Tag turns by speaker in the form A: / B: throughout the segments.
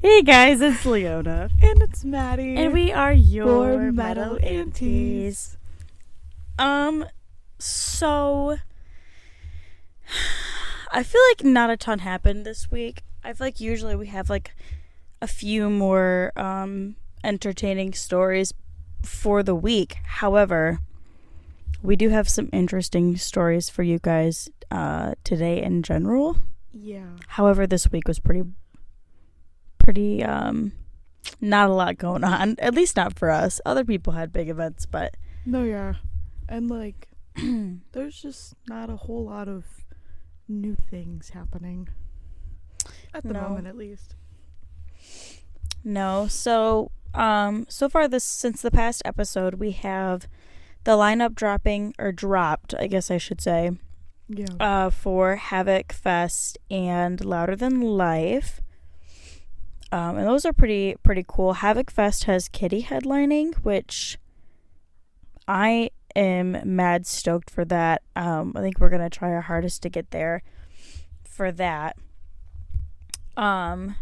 A: Hey guys, it's Leona.
B: And it's Maddie.
A: And we are your
B: For
A: Metal
B: Metal
A: Aunties. So I feel like not a ton happened this week. I feel like usually we have like a few more entertaining stories for the week. However, we do have some interesting stories for you guys today in general.
B: Yeah.
A: However, this week was pretty not a lot going on, at least not for us. Other people had big events, but
B: No, yeah. And like there's just not a whole lot of new things happening. At the moment at least.
A: No. So so far since the past episode, we have the lineup dropped, I guess I should say.
B: Yeah.
A: For Havoc Fest and Louder Than Life. And those are pretty cool. Havoc Fest has Kitty headlining, which I am mad stoked for that. I think we're gonna try our hardest to get there for that. I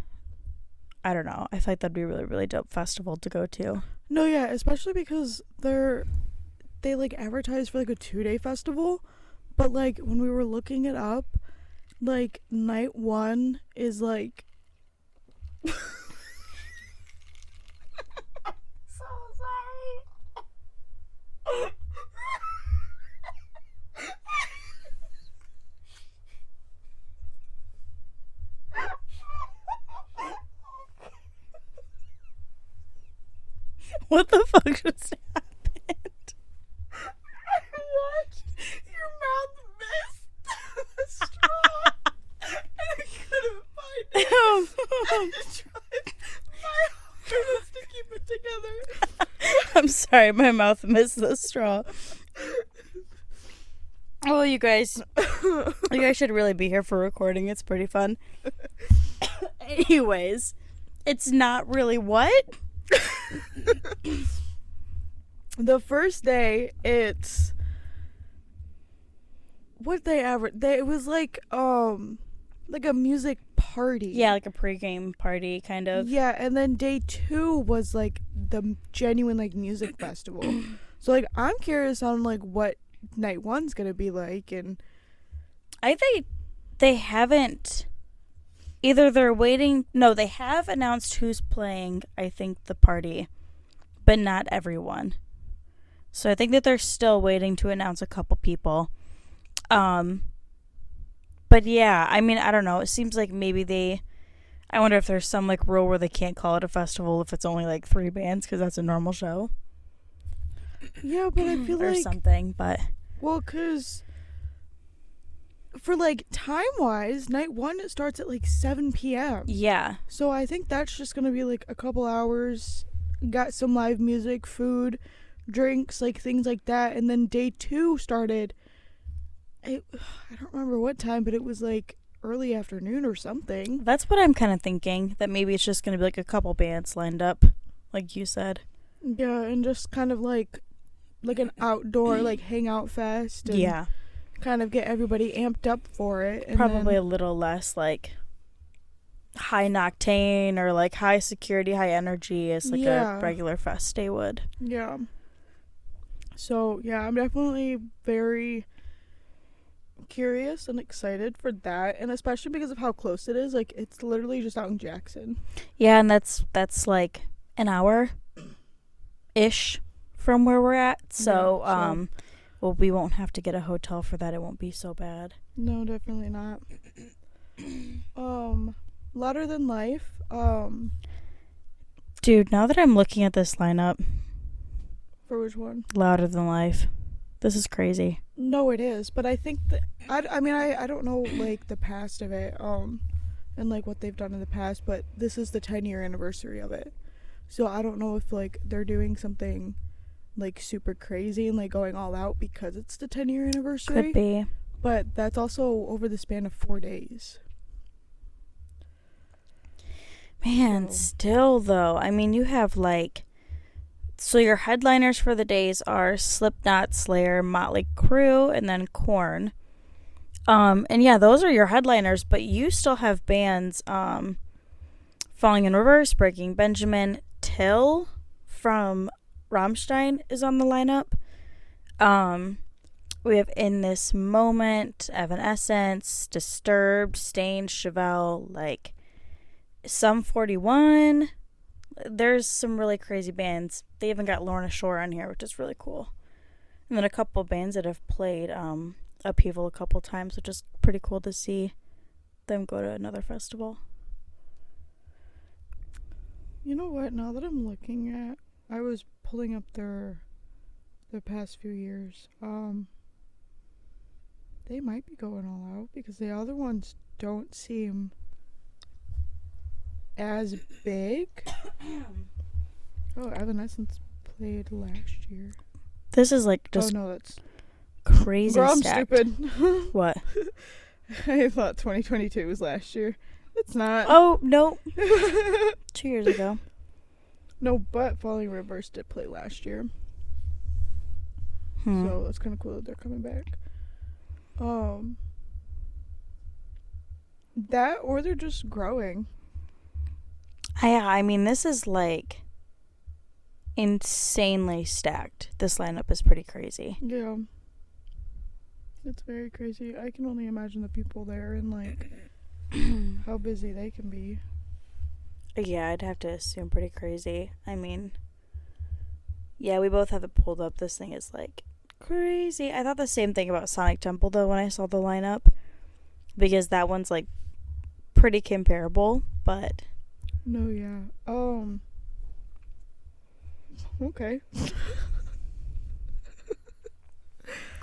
A: don't know. I feel like that'd be a really, really dope festival to go to.
B: No, yeah, especially because they like advertise for like a 2-day festival, but like when we were looking it up, like night 1 is like so sorry.
A: What the fuck just happened?
B: I watched your mouth miss the straw and I couldn't find it. I tried my hardest to keep it together.
A: I'm sorry, my mouth missed the straw. Oh, you guys should really be here for recording. It's pretty fun. Anyways, it's not really what?
B: The first day, it's what it was like a music party.
A: Yeah, like a pregame party kind of.
B: Yeah, and then day 2 was like the genuine like music festival. So like I'm curious on like what night 1's gonna be like. And
A: I think they haven't. Either they're waiting. No, they have announced who's playing, I think, the party, but not everyone. So I think that they're still waiting to announce a couple people. But yeah, I mean, I don't know. It seems like maybe I wonder if there's some like rule where they can't call it a festival if it's only like 3 bands because that's a normal show.
B: Yeah, but I feel
A: or
B: like
A: something. But
B: well, cause for like time wise, night 1 it starts at like 7 p.m.
A: yeah,
B: So I think that's just gonna be like a couple hours. Got some live music, food, drinks, like things like that. And then day 2 started. I don't remember what time, but it was like early afternoon or something.
A: that's what I'm kind of thinking. That maybe it's just gonna be like a couple bands lined up, like you said.
B: Yeah, and just kind of like an outdoor like hangout fest. And
A: Yeah.
B: kind of get everybody amped up for it. And
A: Probably a little less like high noctane or like high security, high energy as like a regular fest day would.
B: Yeah. So yeah, I'm definitely very curious and excited for that, and especially because of how close it is. Like it's literally just out in Jackson.
A: Yeah, and that's like an hour ish from where we're at. So well, we won't have to get a hotel for that. It won't be so bad.
B: No, definitely not. Louder Than Life.
A: Dude, now that I'm looking at this lineup,
B: For which one?
A: Louder Than Life. This is crazy.
B: No, it is, but I think that I mean I don't know like the past of it and like what they've done in the past, but this is the 10-year anniversary of it. So I don't know if like they're doing something like super crazy and like going all out because it's the 10-year anniversary.
A: Could be.
B: But that's also over the span of 4 days.
A: Man, still though. I mean, you have like, so your headliners for the days are Slipknot, Slayer, Motley Crue, and then Korn. And yeah, those are your headliners, but you still have bands Falling in Reverse, Breaking Benjamin, Till from Rammstein is on the lineup. We have In This Moment, Evanescence, Disturbed, Stained, Chevelle, like Sum 41. There's some really crazy bands. They even got Lorna Shore on here, which is really cool. And then a couple bands that have played Upheaval a couple times, which is pretty cool to see them go to another festival.
B: You know what? Now that I'm looking at, I was pulling up their past few years. They might be going all out because the other ones don't seem as big. Oh, Evanescence played last year.
A: This is like just
B: no, that's
A: crazy
B: Girl, I'm
A: stacked.
B: stupid.
A: What?
B: I thought 2022 was last year. It's not.
A: Oh, no. 2 years ago.
B: No, but Falling Reverse did play last year. So that's kind of cool that they're coming back. That or they're just growing.
A: I mean, this is like insanely stacked. This lineup is pretty crazy.
B: Yeah. It's very crazy. I can only imagine the people there and like how busy they can be.
A: Yeah, I'd have to assume pretty crazy. I mean, yeah, we both have it pulled up. This thing is like crazy. I thought the same thing about Sonic Temple though when I saw the lineup, because that one's like pretty comparable, but
B: no, yeah. Okay.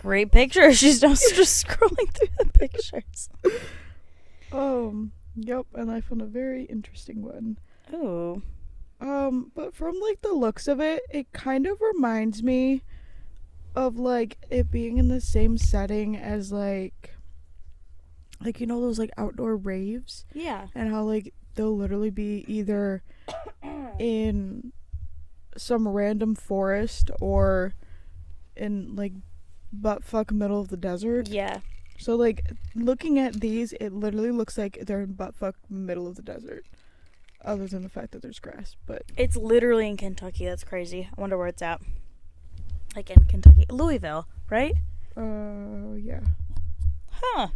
A: great pictures. She's just scrolling through the pictures.
B: Yep, and I found a very interesting one.
A: Ooh.
B: But from like the looks of it, it kind of reminds me of like it being in the same setting as like you know those like outdoor raves?
A: Yeah.
B: And how like they'll literally be either in some random forest or in like buttfuck middle of the desert.
A: Yeah.
B: So like looking at these, it literally looks like they're in buttfuck middle of the desert. Other than the fact that there's grass, but
A: it's literally in Kentucky. That's crazy. I wonder where it's at. Like in Kentucky, Louisville, right?
B: Yeah.
A: Huh.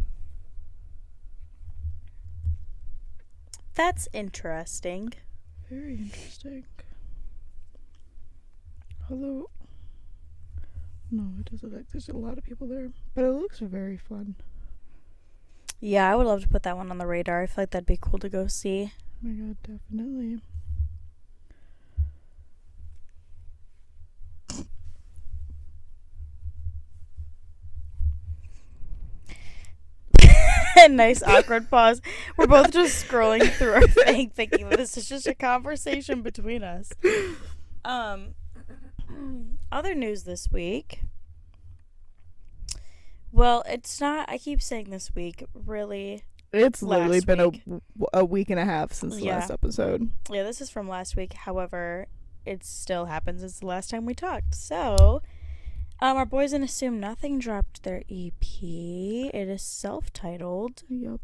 A: That's interesting.
B: Very interesting. Hello. No, it doesn't look like there's a lot of people there, but it looks very fun.
A: Yeah, I would love to put that one on the radar. I feel like that'd be cool to go see.
B: Oh my god, definitely.
A: Nice awkward pause. We're both just scrolling through our thing thinking that this is just a conversation between us. Other news this week. Well, it's not, I keep saying this week, really.
B: It's literally
A: last
B: been
A: week.
B: a week and a half since the last episode.
A: Yeah, this is from last week. However, it still happens. It's the last time we talked. So, our Boys in Assume Nothing dropped their EP. It is self-titled.
B: Yep.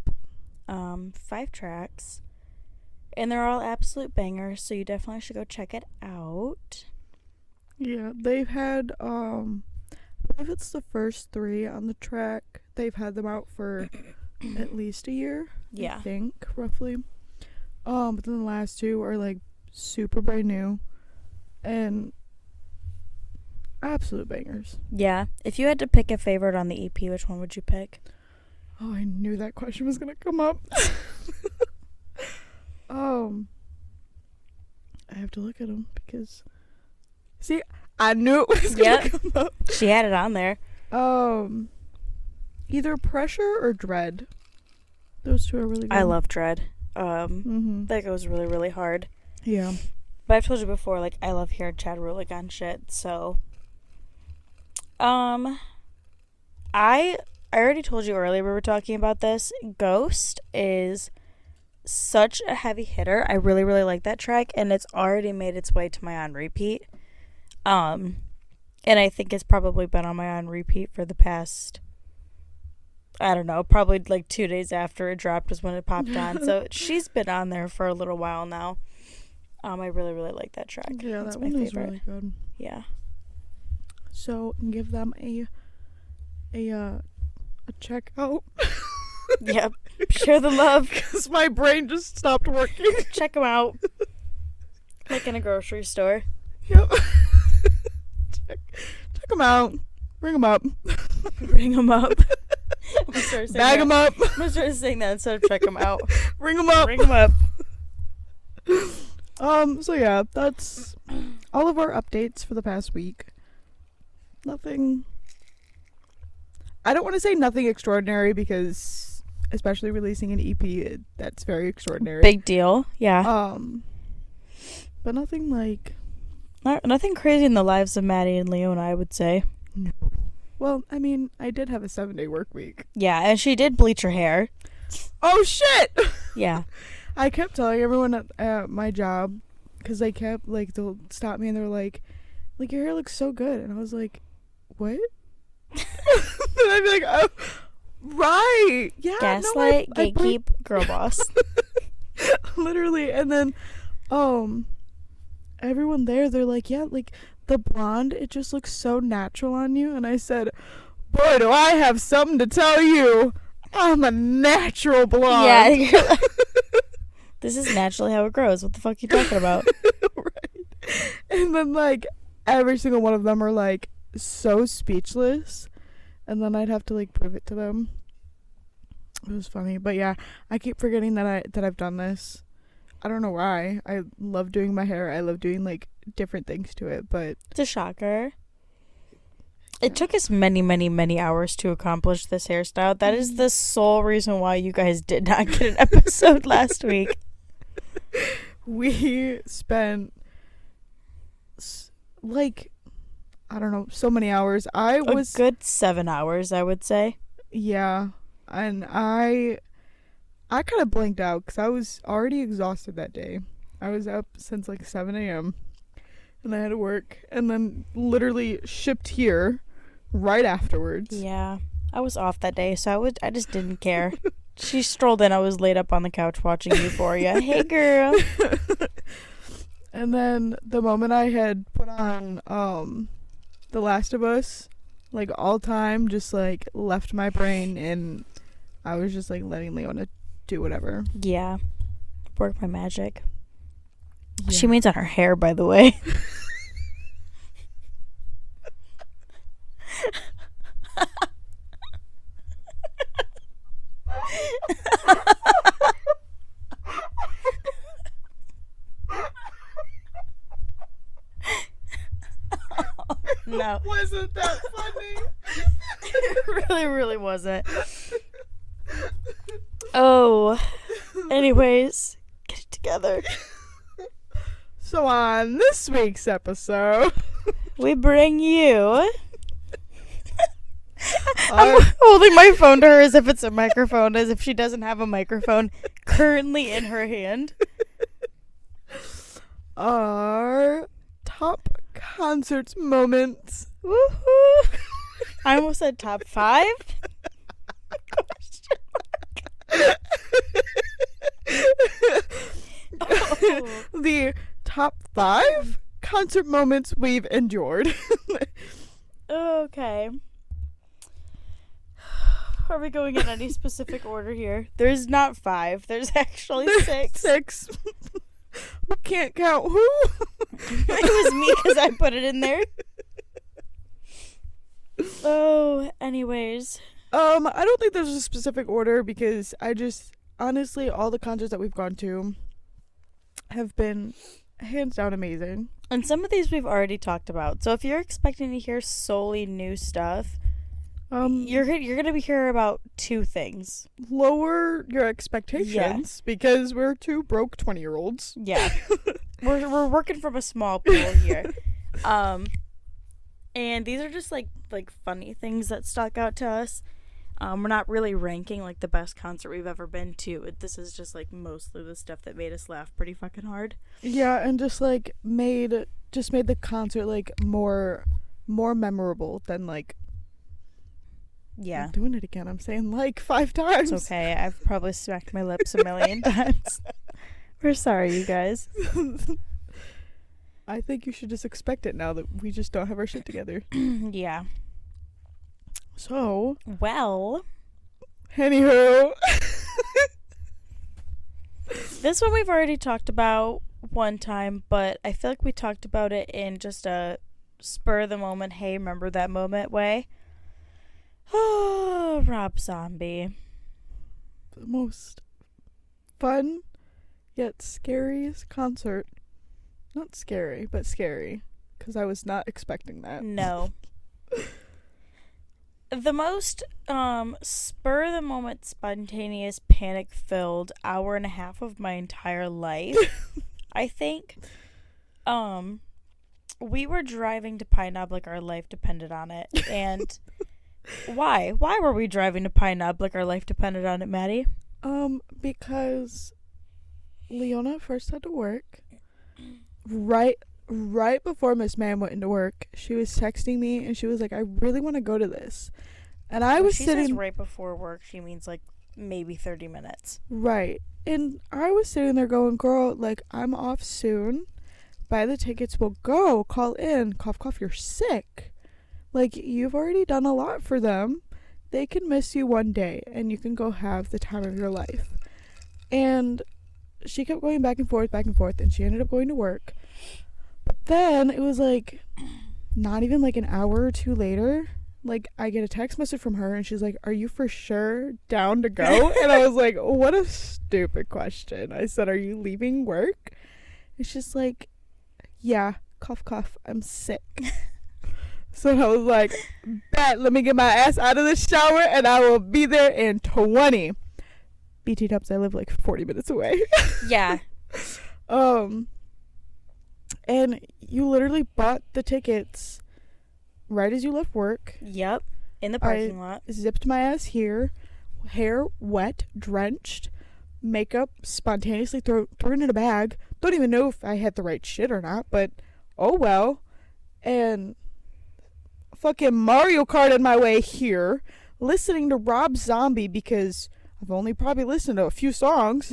A: 5 tracks. And they're all absolute bangers, so you definitely should go check it out.
B: Yeah, they've had, I believe it's the first 3 on the track. They've had them out for at least a year.
A: Yeah.
B: I think, roughly. But then the last 2 are, like, super brand new. And absolute bangers.
A: Yeah. If you had to pick a favorite on the EP, which one would you pick?
B: Oh, I knew that question was gonna come up. I have to look at them because... See, I knew it was gonna come up.
A: She had it on there.
B: Either Pressure or Dread. Those 2 are really good.
A: I love Dread. That goes really, really hard.
B: Yeah.
A: But I've told you before, like, I love hearing Chad Rulick on shit, so... I already told you earlier we were talking about this. Ghost is such a heavy hitter. I really, really like that track, and it's already made its way to my on repeat. And I think it's probably been on my on repeat for the past I don't know, probably like 2 days after it dropped is when it popped on. So she's been on there for a little while now. I really, really like that track.
B: Yeah,
A: That's
B: that
A: my
B: one
A: favorite.
B: is really good.
A: Yeah.
B: So give them a check out.
A: Yep. Share the love.
B: Because my brain just stopped working.
A: Check them out. Like in a grocery store.
B: Yep. check them out. Bring them up.
A: Bring them up.
B: Bag them up.
A: I'm going to start saying that instead of check them out.
B: Bring them up.
A: Bring them up.
B: So yeah, that's all of our updates for the past week. Nothing. I don't want to say nothing extraordinary because, especially releasing an EP, that's very extraordinary.
A: Big deal. Yeah.
B: But nothing like.
A: Nothing crazy in the lives of Maddie and Leona, I would say.
B: No. Well, I mean, I did have a 7-day work week.
A: Yeah, and she did bleach her hair.
B: Oh shit!
A: Yeah.
B: I kept telling everyone at my job, because they kept, like, they'll stop me and they're like, your hair looks so good. And I was like, what? And I'd be like, oh, right. Yeah.
A: Gaslight,
B: no,
A: gatekeep, girl boss.
B: Literally. And then, everyone there, they're like, yeah, like, the blonde, it just looks so natural on you. And I said, boy, do I have something to tell you. I'm a natural blonde.
A: Yeah. You're like, this is naturally how it grows. What the fuck are you talking about?
B: Right. And then, like, every single one of them are, like, so speechless. And then I'd have to, like, prove it to them. It was funny. But, yeah, I keep forgetting that I've done this. I don't know why. I love doing my hair. I love doing, like, different things to it. But
A: It's a shocker. It took us many, many, many hours to accomplish this hairstyle. That is the sole reason why you guys did not get an episode last week.
B: We spent, like, I don't know, so many hours. A
A: good 7 hours, I would say.
B: Yeah. And I kind of blanked out because I was already exhausted that day. I was up since, like, 7 a.m. and I had to work. And then literally shipped here right afterwards.
A: Yeah. I was off that day, so I just didn't care. She strolled in. I was laid up on the couch watching Euphoria. Hey, girl.
B: And then the moment I had put on The Last of Us, like, all time, just, like, left my brain, and I was just, like, letting Leona do whatever.
A: Yeah. Work my magic.
B: Yeah.
A: She means on her hair, by the way. No.
B: Wasn't that funny?
A: It really, really wasn't. Oh. Anyways, get it together.
B: So on this week's episode,
A: we bring you... I'm holding my phone to her as if it's a microphone, as if she doesn't have a microphone currently in her hand.
B: Our top concerts moments.
A: Woohoo! I almost said top 5. Oh.
B: The top 5 concert moments we've endured.
A: Okay. Are we going in any specific order here? There's not 5. There's actually 6.
B: 6. We can't count who.
A: It was me because I put it in there. Oh, anyways.
B: I don't think there's a specific order because I just, honestly, all the concerts that we've gone to have been hands down amazing.
A: And some of these we've already talked about. So if you're expecting to hear solely new stuff, you're going to be hearing about 2 things.
B: Lower your expectations because we're 2 broke 20-year-olds.
A: Yeah. We're working from a small pool here. And these are just like funny things that stuck out to us. We're not really ranking like the best concert we've ever been to. This is just like mostly the stuff that made us laugh pretty fucking hard.
B: Yeah, and just like made the concert like more memorable than like
A: Yeah.
B: I'm doing it again. I'm saying like 5 times.
A: It's okay. I've probably smacked my lips a million times. We're sorry, you guys.
B: I think you should just expect it now that we just don't have our shit together.
A: Yeah.
B: So,
A: well,
B: anywho.
A: This one we've already talked about one time, but I feel like we talked about it in just a spur of the moment, hey, remember that moment way. Oh, Rob Zombie.
B: The most fun yet scariest concert. Not scary, but scary. Because I was not expecting that.
A: No. The most spur of the moment, spontaneous, panic filled hour and a half of my entire life. I think we were driving to Pine Knob like our life depended on it. And why? Why were we driving to Pine Knob like our life depended on it, Maddie?
B: Because Leona first had to work. Right before Miss Ma'am went into work, she was texting me and she was like, I really want to go to this. And I was sitting...
A: Says right before work, she means like maybe 30 minutes.
B: Right. And I was sitting there going, girl, like, I'm off soon. Buy the tickets, we'll go. Call in. Cough, cough, you're sick. Like, you've already done a lot for them. They can miss you one day and you can go have the time of your life. And she kept going back and forth, and she ended up going to work. But then it was like not even like an hour or two later, like I get a text message from her and she's like, are you for sure down to go? And I was like, what a stupid question. I said, are you leaving work? And she's like, yeah, cough cough, I'm sick. So I was like, bet, let me get my ass out of the shower and I will be there in 20. BT Dubs, I live like 40 minutes away.
A: Yeah.
B: And you literally bought the tickets right as you left work.
A: Yep. In the parking lot.
B: Zipped my ass here. Hair wet, drenched. Makeup spontaneously thrown in a bag. Don't even know if I had the right shit or not, but oh well. And fucking Mario Kart in my way here. Listening to Rob Zombie because I've only probably listened to a few songs.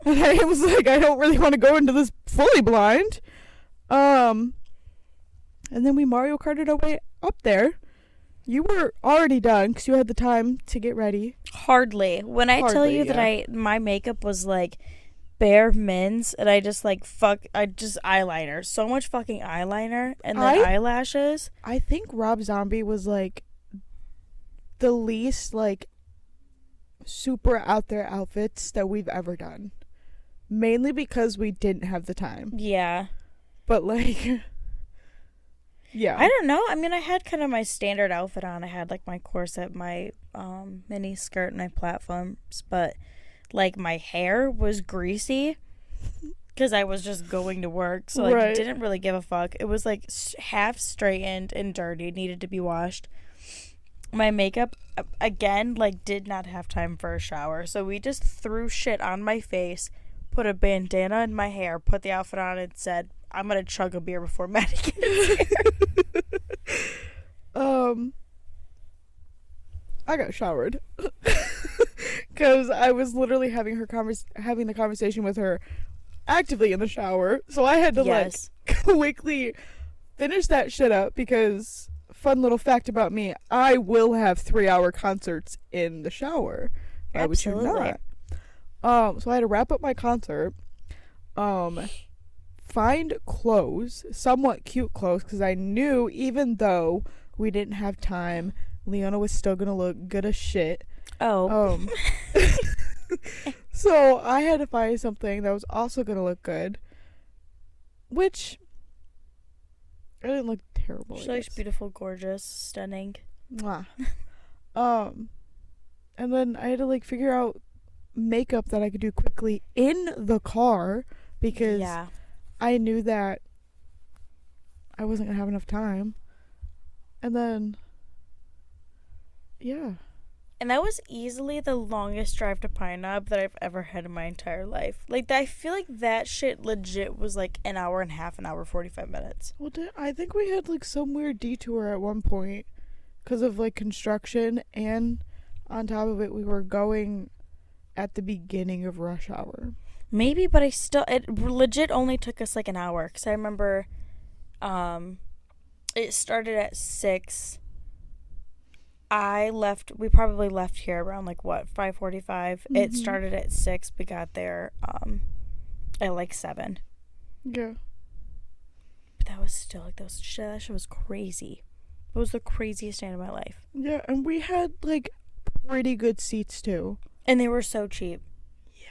B: And I was like, I don't really want to go into this fully blind. And then we Mario Karted our way up there. You were already done because you had the time to get ready.
A: Hardly. When I tell you that my makeup was like bare mins and I just eyeliner. So much fucking eyeliner and then eyelashes. I
B: think Rob Zombie was like the least like super out there outfits that we've ever done. Mainly because we didn't have the time.
A: Yeah.
B: But like, yeah.
A: I don't know. I mean, I had kind of my standard outfit on. I had like my corset, my mini skirt, and my platforms. But like my hair was greasy because I was just going to work. So like, didn't really give a fuck. It was like half straightened and dirty. It needed to be washed. My makeup, again, like did not have time for a shower. So we just threw shit on my face, put a bandana in my hair, put the outfit on, and said, I'm gonna chug a beer before Maddie gets here.
B: I got showered because I was literally having the conversation with her actively in the shower, so I had to like quickly finish that shit up because fun little fact about me, I will have 3-hour concerts in the shower. Why would you not? So I had to wrap up my concert. Find clothes, somewhat cute clothes, because I knew even though we didn't have time, Leona was still gonna look good as shit.
A: Oh.
B: So I had to find something that was also gonna look good, which I didn't look terrible.
A: She looks beautiful, gorgeous, stunning.
B: Mwah. And then I had to like figure out makeup that I could do quickly in the car because I knew that I wasn't gonna have enough time. And then
A: and that was easily the longest drive to Pine Knob that I've ever had in my entire life. Like, I feel like that shit legit was like an hour and a half, an hour 45 minutes.
B: Well, I think we had like some weird detour at one point because of like construction, and on top of it, we were going at the beginning of rush hour.
A: Maybe, but it legit only took us like an hour, because I remember it started at 6. We probably left here around like 5:45.
B: Mm-hmm.
A: It started at 6. We got there at like 7.
B: Yeah.
A: But that was still like that shit was crazy. It was the craziest day of my life.
B: Yeah, and we had like pretty good seats too.
A: And they were so cheap.
B: Yeah.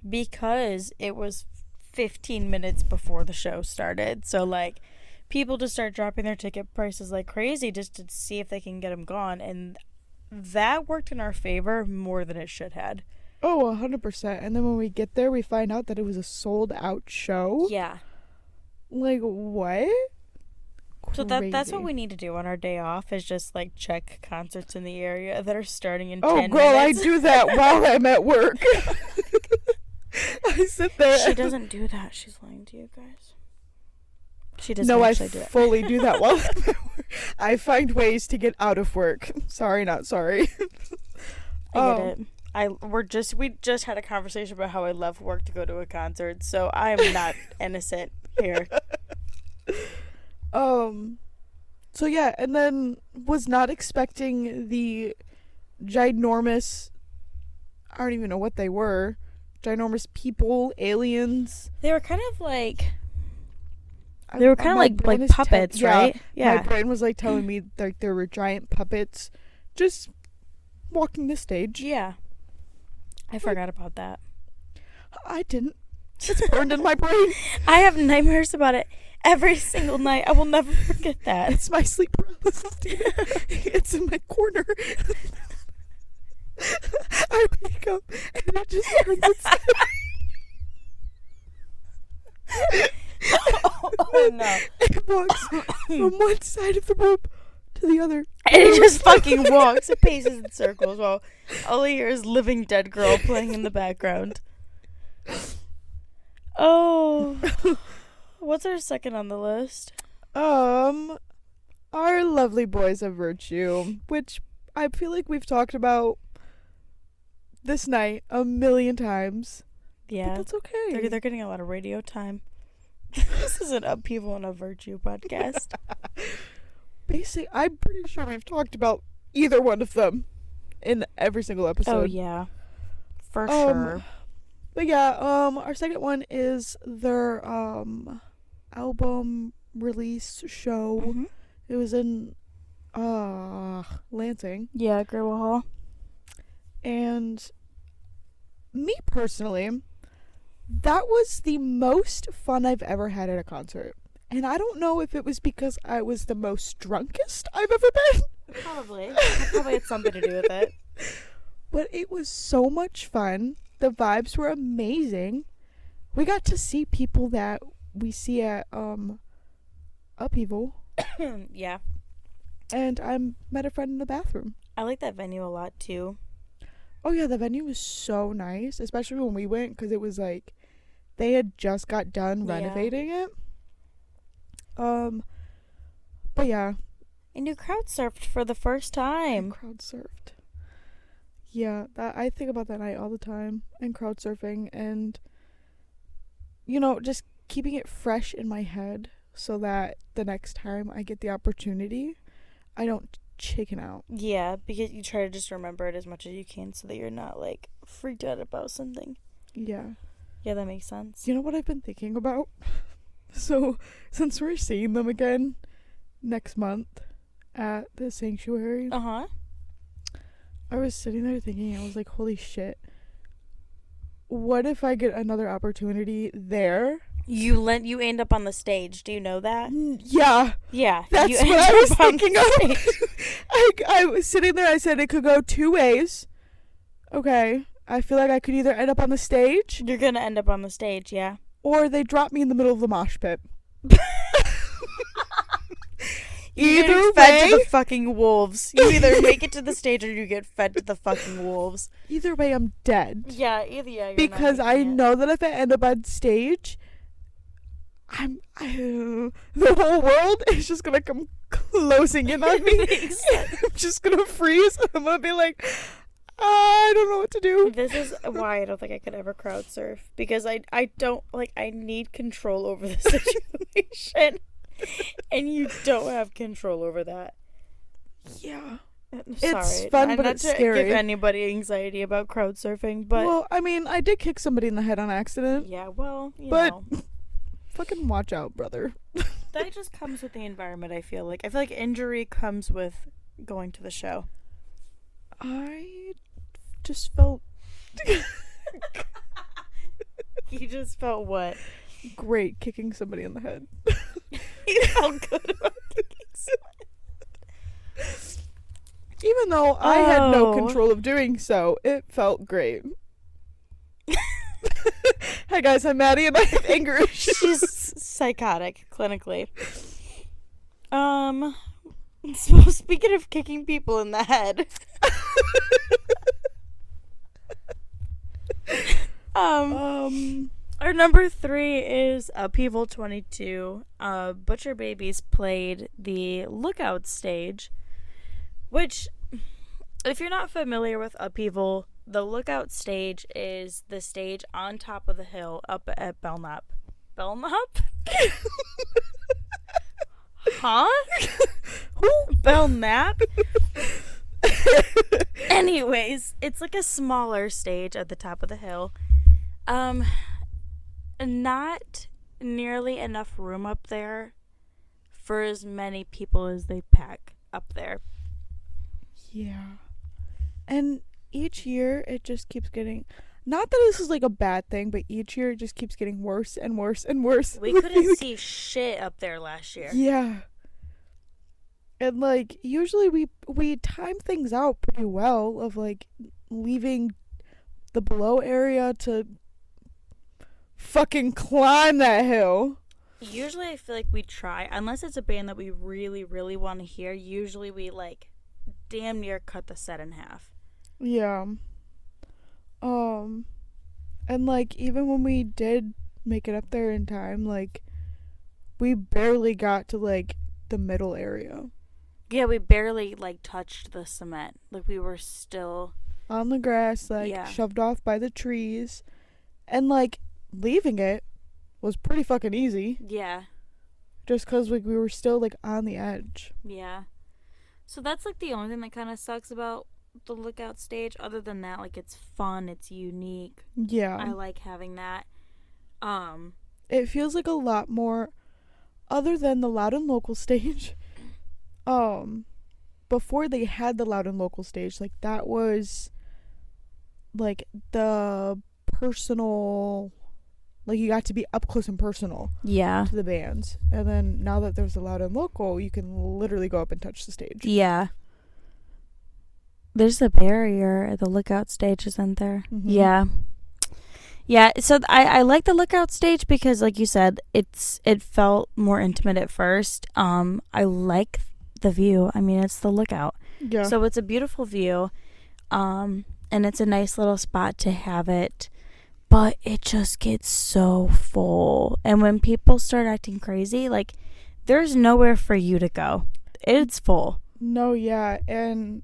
A: Because it was 15 minutes before the show started. So like people just start dropping their ticket prices like crazy just to see if they can get them gone, and that worked in our favor more than it should had.
B: Oh, 100%. And then when we get there, we find out that it was a sold-out show.
A: Yeah.
B: Like, what?
A: So that's what
B: Crazy.
A: we need to do on our day off, is just like check concerts in the area that are starting in 10
B: Oh,
A: minutes.
B: girl, I do that while I'm at work. I sit there.
A: She doesn't do that. She's lying to you guys. She doesn't
B: No, I
A: actually do it.
B: fully do that while I'm at work. I find ways to get out of work. Sorry, not sorry.
A: I get it. We just had a conversation about how I left work to go to a concert, so I'm not innocent here.
B: So yeah, and then was not expecting the ginormous, I don't even know what they were, ginormous people, aliens.
A: They were kind of like
B: My
A: like
B: brain is
A: puppets, right?
B: Yeah. My brain was like telling me like there were giant puppets just walking the stage.
A: Yeah. I forgot about that.
B: I didn't. It's burned in my brain.
A: I have nightmares about it every single night. I will never forget that.
B: It's my sleep paralysis. It's in my corner. I wake up and it just turns inside.
A: Oh no.
B: It walks from one side of the room to the other.
A: And it just fucking walks. It paces in circles while all I hear is Living Dead Girl playing in the background. Oh. What's our second on the list?
B: Our lovely boys of virtue, which I feel like we've talked about this night a million times.
A: Yeah.
B: But that's okay.
A: They're getting a lot of radio time. This is an upheaval and a virtue podcast.
B: Basically, I'm pretty sure we've talked about either one of them in every single episode.
A: Oh yeah. For sure.
B: But yeah, our second one is their album release show.
A: Mm-hmm.
B: It was in Lansing.
A: Yeah, Grable Hall.
B: And me personally, that was the most fun I've ever had at a concert. And I don't know if it was because I was the most drunkest I've ever been.
A: Probably. Probably had something to do with it.
B: But it was so much fun. The vibes were amazing. We got to see people that we see at Upheaval.
A: Yeah.
B: And I met a friend in the bathroom.
A: I like that venue a lot too.
B: Oh yeah, the venue was so nice, especially when we went, because it was like they had just got done renovating it. But yeah.
A: And you crowd surfed for the first time.
B: Crowd surfed. Yeah, I think about that night all the time, and crowd surfing, and just keeping it fresh in my head so that the next time I get the opportunity, I don't chicken out.
A: Yeah, because you try to just remember it as much as you can so that you're not like freaked out about something.
B: Yeah.
A: Yeah, that makes sense.
B: You know what I've been thinking about? So, since we're seeing them again next month at the Sanctuary,
A: Uh-huh.
B: I was sitting there thinking, I was like, holy shit. What if I get another opportunity there?
A: You end up on the stage. Do you know that?
B: Yeah.
A: Yeah.
B: That's
A: you
B: what I was thinking of.
A: Stage.
B: I was sitting there, I said it could go two ways. Okay. I feel like I could either end up on the stage,
A: You're gonna end up on the stage, yeah.
B: or they drop me in the middle of the mosh pit.
A: You get fed to the fucking wolves. You either make it to the stage or you get fed to the fucking wolves.
B: Either way, I'm dead.
A: Yeah, you're
B: Because
A: not
B: I
A: making it.
B: know that if I end up on stage, the whole world is just gonna come closing in on me. I'm just gonna freeze. I'm gonna be like, I don't know what to do.
A: This is why I don't think I could ever crowd surf, because I don't, like, I need control over the situation, and you don't have control over that.
B: Yeah.
A: Sorry.
B: It's fun, but it's scary.
A: Not to give anybody anxiety about crowd surfing, but...
B: Well, I mean, I did kick somebody in the head on accident.
A: Yeah, well, you
B: but
A: know.
B: Fucking watch out, brother.
A: That just comes with the environment, I feel like. I feel like injury comes with going to the show.
B: I just felt...
A: You just felt what?
B: Great kicking somebody in the head.
A: You felt good about kicking somebody.
B: Even though I had no control of doing so, it felt great. Hi guys, I'm Maddie and I have anger issues.
A: She's psychotic, clinically. So speaking of kicking people in the head, our number 3 is Upheaval 22. Butcher Babies played the Lookout stage, which, if you're not familiar with Upheaval, the Lookout stage is the stage on top of the hill up at Belknap. Belknap? Huh?
B: Who?
A: Belknap? Anyways, it's like a smaller stage at the top of the hill. Not nearly enough room up there for as many people as they pack up there.
B: Yeah. And each year it just keeps getting, not that this is like a bad thing, but each year it just keeps getting worse and worse and worse.
A: We couldn't see shit up there last year.
B: Yeah. And like usually we time things out pretty well of like leaving the below area to fucking climb that hill.
A: Usually I feel like we try, unless it's a band that we really, really want to hear, usually we like damn near cut the set in half.
B: Yeah. And like even when we did make it up there in time, like we barely got to like the middle area.
A: Yeah, we barely like touched the cement. Like we were still
B: on the grass, like shoved off by the trees. And like leaving it was pretty fucking easy.
A: Yeah.
B: Just cuz like we were still like on the edge.
A: Yeah. So that's like the only thing that kind of sucks about the Lookout stage. Other than that, like it's fun, it's unique.
B: Yeah.
A: I like having that.
B: It feels like a lot more, other than the Loud and Local stage. Before they had the Loud and Local stage, like that was like the personal, like you got to be up close and personal to the bands. And then now that there's a Loud and Local, you can literally go up and touch the stage.
A: Yeah. There's a barrier at the Lookout stage, isn't there?
B: Mm-hmm.
A: Yeah. Yeah, so I like the Lookout stage because, like you said, it felt more intimate at first. I like the view. I mean, it's the Lookout.
B: Yeah.
A: So it's a beautiful view. And it's a nice little spot to have it. But it just gets so full. And when people start acting crazy, like, there's nowhere for you to go. It's full.
B: No, yeah. And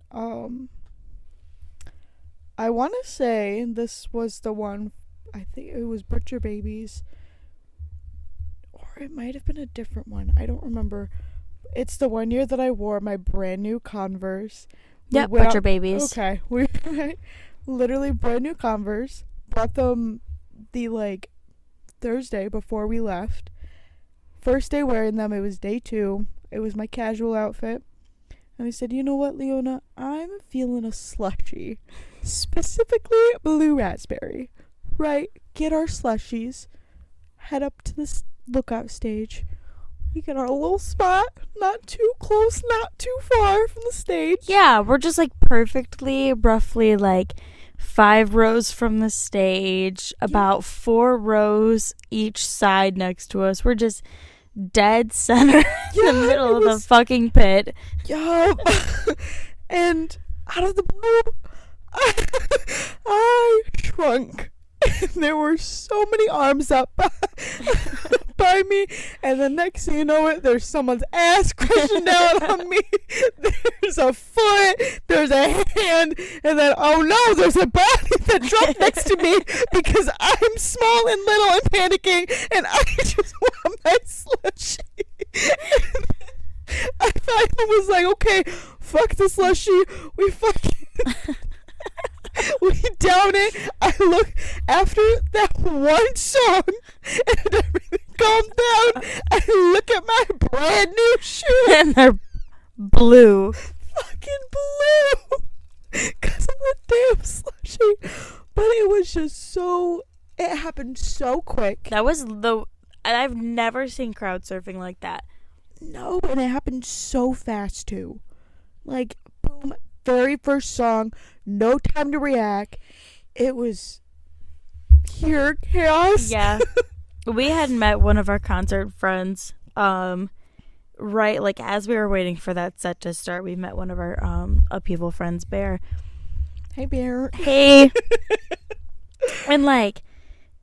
B: I want to say this was the one, I think it was Butcher Babies, or it might have been a different one. I don't remember. It's the one year that I wore my brand new Converse.
A: Yep, Butcher Babies.
B: Okay. We literally brand new Converse. Bought them the like Thursday before we left. First day wearing them, it was day 2. It was my casual outfit. And I said, you know what, Leona? I'm feeling a slushie. Specifically blue raspberry. Right, get our slushies. Head up to this Lookout stage. We get our little spot. Not too close, not too far from the stage.
A: Yeah, we're just like perfectly, roughly like 5 rows from the stage. About 4 rows each side next to us. We're just dead center in the middle of the fucking pit.
B: Yup. And out of the blue, I shrunk. And there were so many arms up by me, and the next thing you know it, there's someone's ass crashing down on me. There's a foot, there's a hand, and then oh no, there's a body that dropped next to me because I'm small and little and panicking, and I just want my slushy. I finally was like, okay, fuck the slushy. We down it. I look after that one song and everything calmed down. I look at my brand new shoes
A: And they're blue.
B: fucking blue because of the damn slushy. But it was just so, it happened so quick.
A: That was and I've never seen crowd surfing like that.
B: No, and it happened so fast too. Like, boom, very first song, no time to react. It was pure chaos.
A: Yeah. We had met one of our concert friends, right, like, as we were waiting for that set to start, we met one of our, Upheaval friends, Bear.
B: Hey, Bear.
A: Hey. And, like,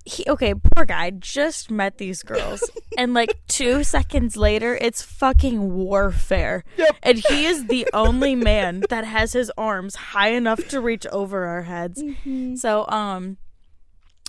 A: poor guy, just met these girls. And, like, 2 seconds later, it's fucking warfare.
B: Yep.
A: And he is the only man that has his arms high enough to reach over our heads.
B: Mm-hmm.
A: So,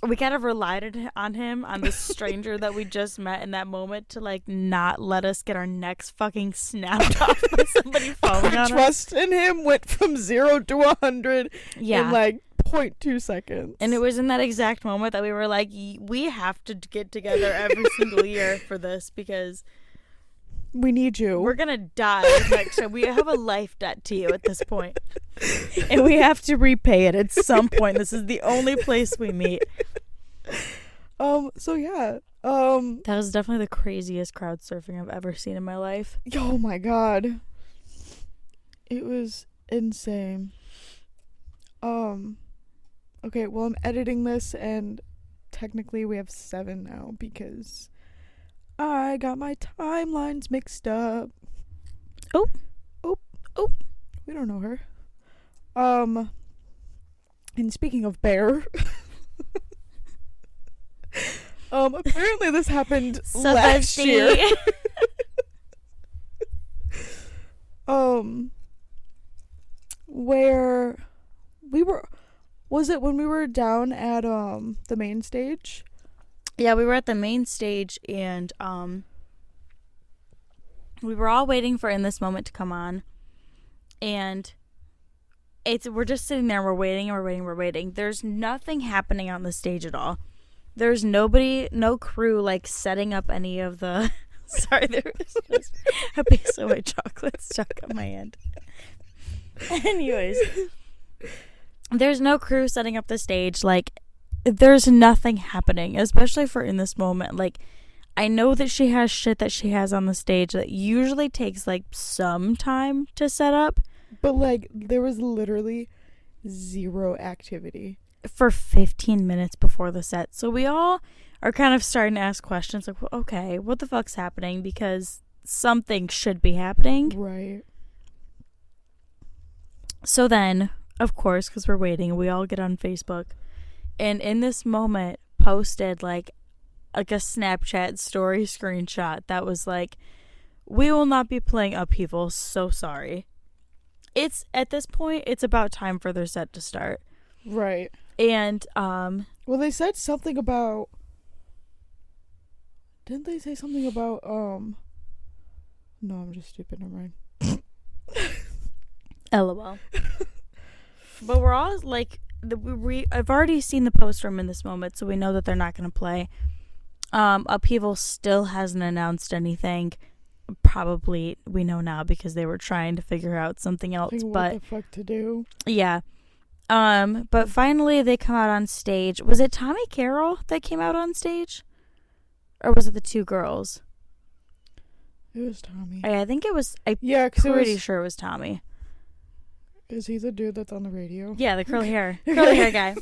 A: we kind of relied on him, on this stranger that we just met in that moment, to, like, not let us get our necks fucking snapped off by somebody falling on
B: Our
A: us.
B: trust in him went from 0 to 100
A: Yeah.
B: in like 0.2 seconds.
A: And it was in that exact moment that we were like, we have to get together every single year for this because
B: we need you.
A: we're going to die next time. We have a life debt to you at this point. And we have to repay it at some point. This is the only place we meet.
B: So yeah.
A: That was definitely the craziest crowd surfing I've ever seen in my life.
B: Oh my god. It was insane. Okay, well, I'm editing this and technically we have 7 now because I got my timelines mixed up.
A: Oh.
B: We don't know her. And speaking of Bear, apparently this happened last year. Where we were, was it when we were down at the main stage?
A: Yeah, we were at the main stage and we were all waiting for In This Moment to come on. And we're just sitting there, we're waiting. There's nothing happening on the stage at all. There's no crew like setting up any of the sorry, there was just a piece of white chocolate stuck on my hand. Anyways, there's no crew setting up the stage. Like, there's nothing happening, especially for In This Moment. Like, I know that she has shit that she has on the stage that usually takes like some time to set up.
B: But like, there was literally zero activity
A: For 15 minutes before the set. So we all are kind of starting to ask questions like, well, okay, what the fuck's happening? Because something should be happening.
B: Right.
A: So then, of course, because we're waiting, we all get on Facebook. And In This Moment posted like a Snapchat story screenshot that was like, we will not be playing Upheaval, so sorry. It's, at this point, it's about time for their set to start.
B: Right.
A: And,
B: well, they said something about, didn't they say something about, no, I'm just stupid, never mind.
A: LOL. But we're all like, I've already seen the post from In This Moment, so we know that they're not going to play. Upheaval still hasn't announced anything. Probably we know now because they were trying to figure out something else.
B: What
A: But
B: the fuck to do?
A: yeah. But finally they come out on stage. Was it Tommy Carroll that came out on stage? Or was it the 2 girls?
B: It was Tommy.
A: I think it was.
B: Yeah, because
A: pretty sure it was Tommy.
B: Is he the dude that's on the radio?
A: Yeah, the curly hair guy.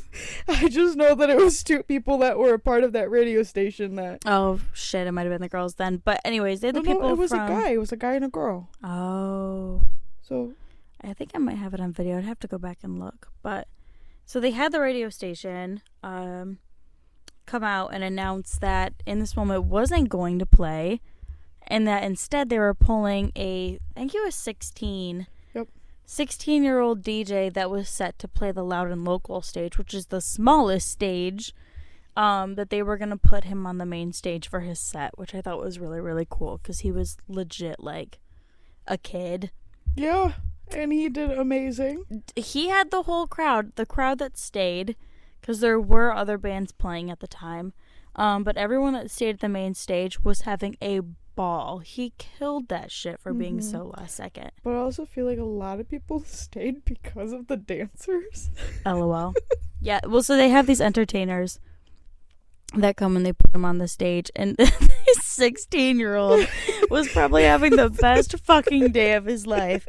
B: I just know that it was 2 people that were a part of that radio station that.
A: Oh shit! It might have been the girls then. But anyways, they're the people.
B: No, it was a guy. It was a guy and a girl.
A: Oh.
B: So.
A: I think I might have it on video. I'd have to go back and look. But so they had the radio station. come out and announce that In This Moment wasn't going to play, and that instead they were pulling I think it was 16-year-old DJ that was set to play the Loud and Local stage, which is the smallest stage, that they were going to put him on the main stage for his set, which I thought was really, really cool because he was legit like a kid.
B: Yeah, and he did amazing.
A: He had the whole crowd, the crowd that stayed, because there were other bands playing at the time, but everyone that stayed at the main stage was having a ball. He killed that shit for being so last second.
B: But I also feel like a lot of people stayed because of the dancers.
A: LOL. Yeah, well, so they have these entertainers that come and they put him on the stage, and this 16-year-old was probably having the best fucking day of his life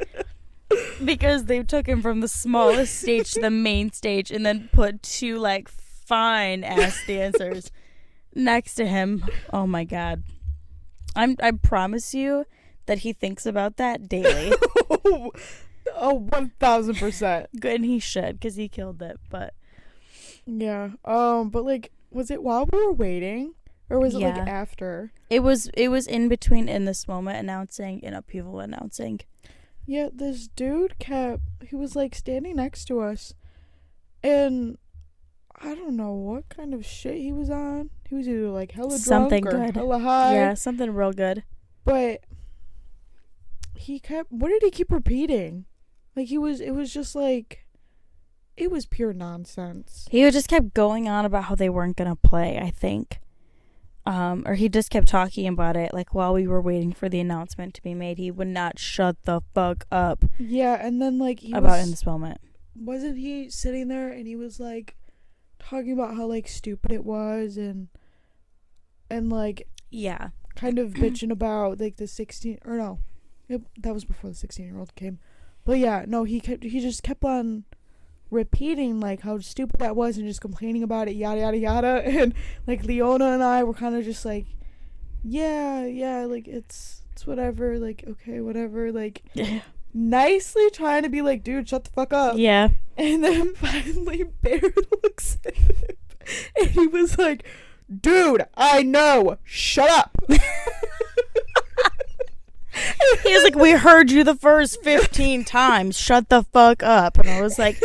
A: because they took him from the smallest stage to the main stage and then put two like fine ass dancers next to him. Oh my god. I promise you that he thinks about that daily.
B: Oh, 1000%.
A: Good, and he should, because he killed it. But
B: yeah, but like, was it while we were waiting, or was it like after?
A: It was in between In This Moment announcing and Upheaval announcing.
B: Yeah, this dude he was like standing next to us, and I don't know what kind of shit he was on. He was either like hella
A: something
B: drunk or
A: good.
B: hella high.
A: Yeah, something real good.
B: But what did he keep repeating? Like it was just like, it was pure nonsense.
A: He just kept going on about how they weren't gonna play, I think. Or he just kept talking about it, like while we were waiting for the announcement to be made. He would not shut the fuck up.
B: Yeah, and then like
A: In This Moment.
B: Wasn't he sitting there and he was like talking about how like stupid it was and like,
A: yeah,
B: kind of bitching about like the 16, or no, that was before the 16-year-old came. But yeah, no, he just kept on repeating like how stupid that was and just complaining about it, yada yada yada. And like Leona and I were kind of just like, yeah, like it's whatever, like okay, whatever, like nicely trying to be like, dude, shut the fuck up.
A: Yeah.
B: And then finally Bear looks at him and he was like, dude, I know, shut up.
A: He was like, we heard you the first 15 times, shut the fuck up. And I was like,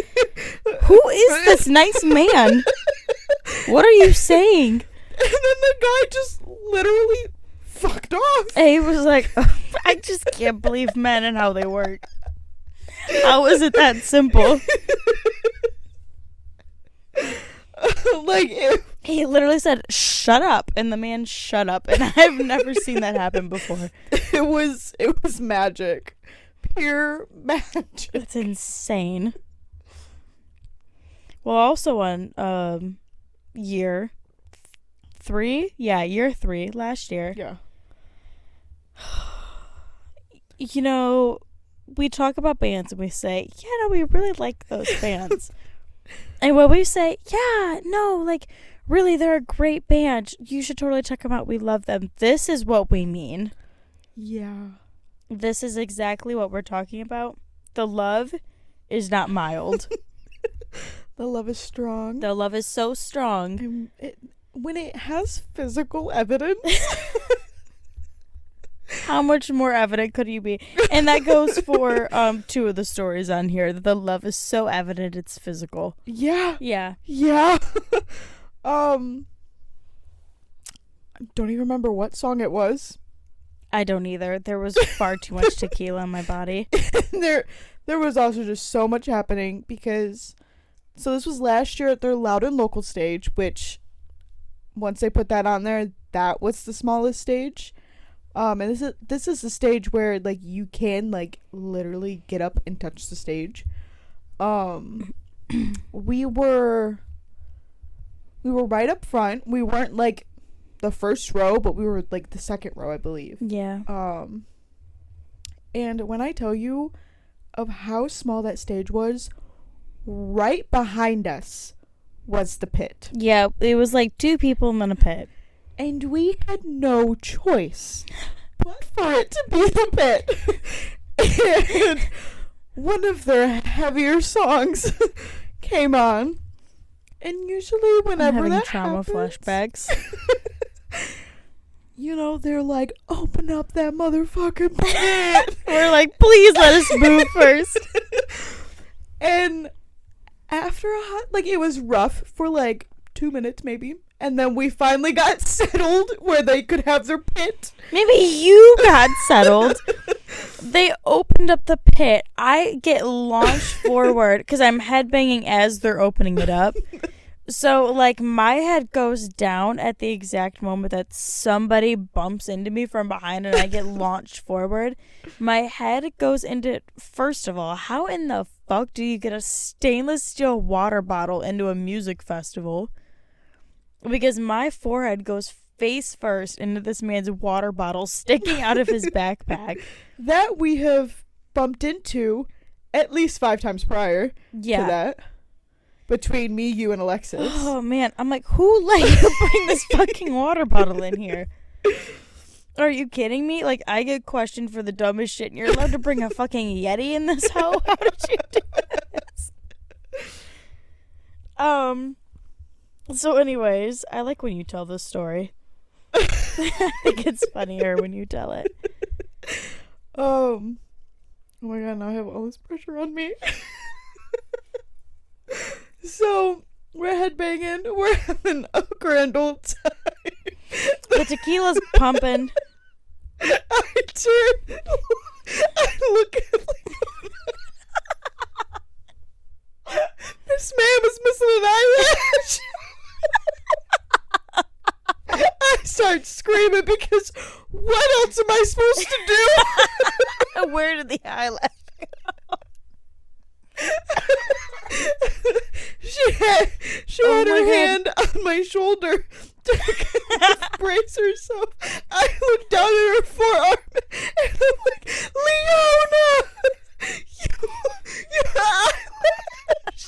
A: who is this nice man? What are you saying?
B: And then the guy just literally fucked off.
A: And he was like, I just can't believe men and how they work. How is it that simple? He literally said, shut up, and the man shut up, and I've never seen that happen before.
B: It was magic. Pure magic.
A: It's insane. Well, also on year 3? Yeah, year 3, last year.
B: Yeah.
A: You know, we talk about bands and we say, yeah, no, we really like those bands. And when we say, yeah, no, like, really, they're a great band. You should totally check them out. We love them. This is what we mean.
B: Yeah.
A: This is exactly what we're talking about. The love is not mild.
B: The love is strong.
A: The love is so strong.
B: And when it has physical evidence.
A: How much more evident could you be? And that goes for 2 of the stories on here. The love is so evident it's physical.
B: Yeah.
A: Yeah.
B: Yeah. Don't even remember what song it was.
A: I don't either. There was far too much tequila in my body.
B: There was also just so much happening because, so this was last year at their Loud and Local stage, which once they put that on there, that was the smallest stage. And this is the stage where like you can like literally get up and touch the stage. We were right up front. We weren't like the first row, but we were like the second row, I believe.
A: Yeah.
B: And when I tell you of how small that stage was, right behind us was the pit.
A: Yeah, it was like 2 people and then a pit.
B: And we had no choice but for it to be the pit. And one of their heavier songs came on. And usually
A: I'm
B: whenever
A: having
B: that
A: trauma
B: happens,
A: flashbacks.
B: you know, they're like, open up that motherfucking pit.
A: We're like, please let us move first.
B: And after a hot, like, it was rough for like 2 minutes maybe. And then we finally got settled where they could have their pit.
A: Maybe you got settled. They opened up the pit. I get launched forward because I'm headbanging as they're opening it up. So, like, my head goes down at the exact moment that somebody bumps into me from behind and I get launched forward. My head goes into, first of all, how in the fuck do you get a stainless steel water bottle into a music festival? Because my forehead goes face first into this man's water bottle sticking out of his backpack.
B: That we have bumped into at least 5 times prior to that. Between me, you, and Alexis.
A: Oh, man. I'm like, who let you bring this fucking water bottle in here? Are you kidding me? Like, I get questioned for the dumbest shit, and you're allowed to bring a fucking Yeti in this hoe? How did you do this? So anyways, I like when you tell this story. I think it's funnier when you tell it.
B: Oh my god, now I have all this pressure on me. So, we're headbanging. We're having a grand old time.
A: The tequila's pumping.
B: I turn. I look at this man was missing an eyelash. I start screaming because what else am I supposed to do?
A: Where did the eyelash go?
B: She had her hand on my shoulder to kind of brace herself. I look down at her forearm and I'm like, Leona, your eyelash.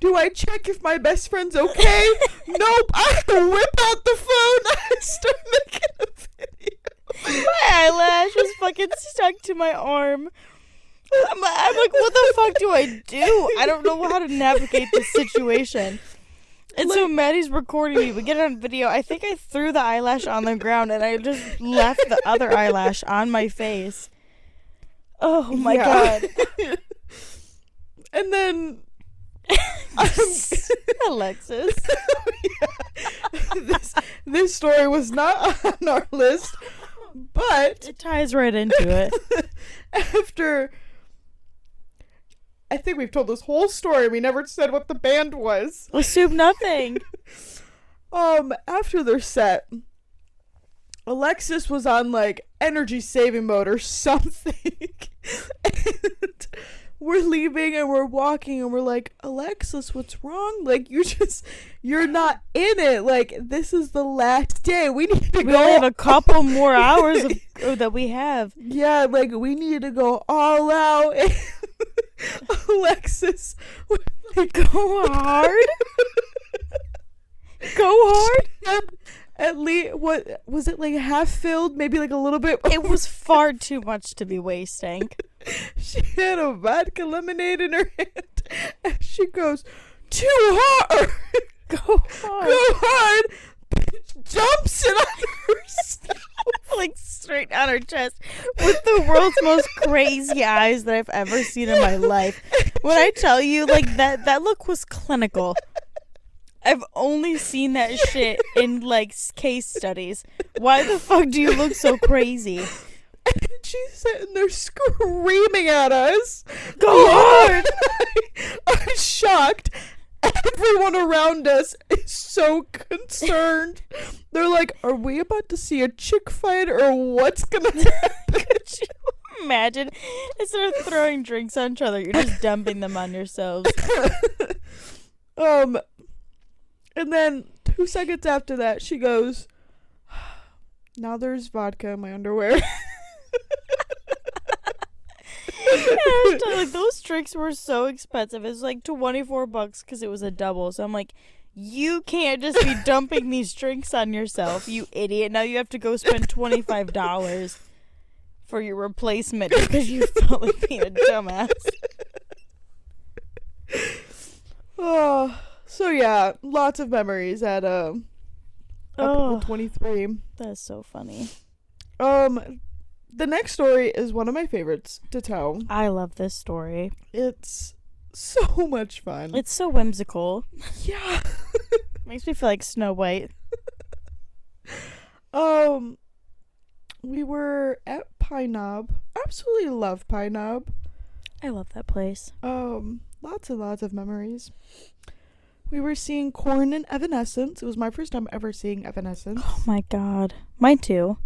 B: Do I check if my best friend's okay? Nope. I whip out the phone. I start making a video.
A: My eyelash was fucking stuck to my arm. I'm like, what the fuck do I do? I don't know how to navigate this situation. And so Maddie's recording me. We get it on video. I think I threw the eyelash on the ground and I just left the other eyelash on my face. Oh my god.
B: And then
A: Alexis.
B: This story was not on our list, but
A: it ties right into it.
B: After, I think we've told this whole story. We never said what the band was.
A: Assume nothing.
B: After their set, Alexis was on like energy saving mode or something. And we're leaving and we're walking and we're like, Alexis, what's wrong? Like, you're not in it. Like, this is the last day. We need to go.
A: We only have a couple more hours that we have.
B: Yeah, like, we need to go all out. And Alexis would, like,
A: go hard. Go hard.
B: At least, what was it, like half filled? Maybe like a little bit.
A: It was far too much to be wasting.
B: She had a vodka lemonade in her hand, and she goes, too hard.
A: Go hard.
B: Go hard. Jumps it on herself.
A: Like straight on her chest with the world's most crazy eyes that I've ever seen in my life. When I tell you, like, that look was clinical. I've only seen that shit in, like, case studies. Why the fuck do you look so crazy?
B: And she's sitting there screaming at us.
A: Go hard!
B: I'm shocked. Everyone around us is so concerned. They're like, are we about to see a chick fight or what's gonna happen?
A: Could you imagine? Instead of throwing drinks on each other, you're just dumping them on yourselves.
B: And then 2 seconds after that, she goes, now there's vodka in my underwear.
A: And I was telling, like, those drinks were so expensive. It was like $24 because it was a double. So I'm like, you can't just be dumping these drinks on yourself, you idiot. Now you have to go spend $25 for your replacement because you felt like being a dumbass.
B: Oh, so yeah, lots of memories at April 23.
A: That's so funny.
B: The next story is one of my favorites to tell.
A: I love this story.
B: It's so much fun.
A: It's so whimsical.
B: Yeah.
A: Makes me feel like Snow White.
B: We were at Pine Knob. Absolutely love Pine Knob.
A: I love that place.
B: Lots and lots of memories. We were seeing Korn and Evanescence. It was my first time ever seeing Evanescence.
A: Oh my god. Mine too.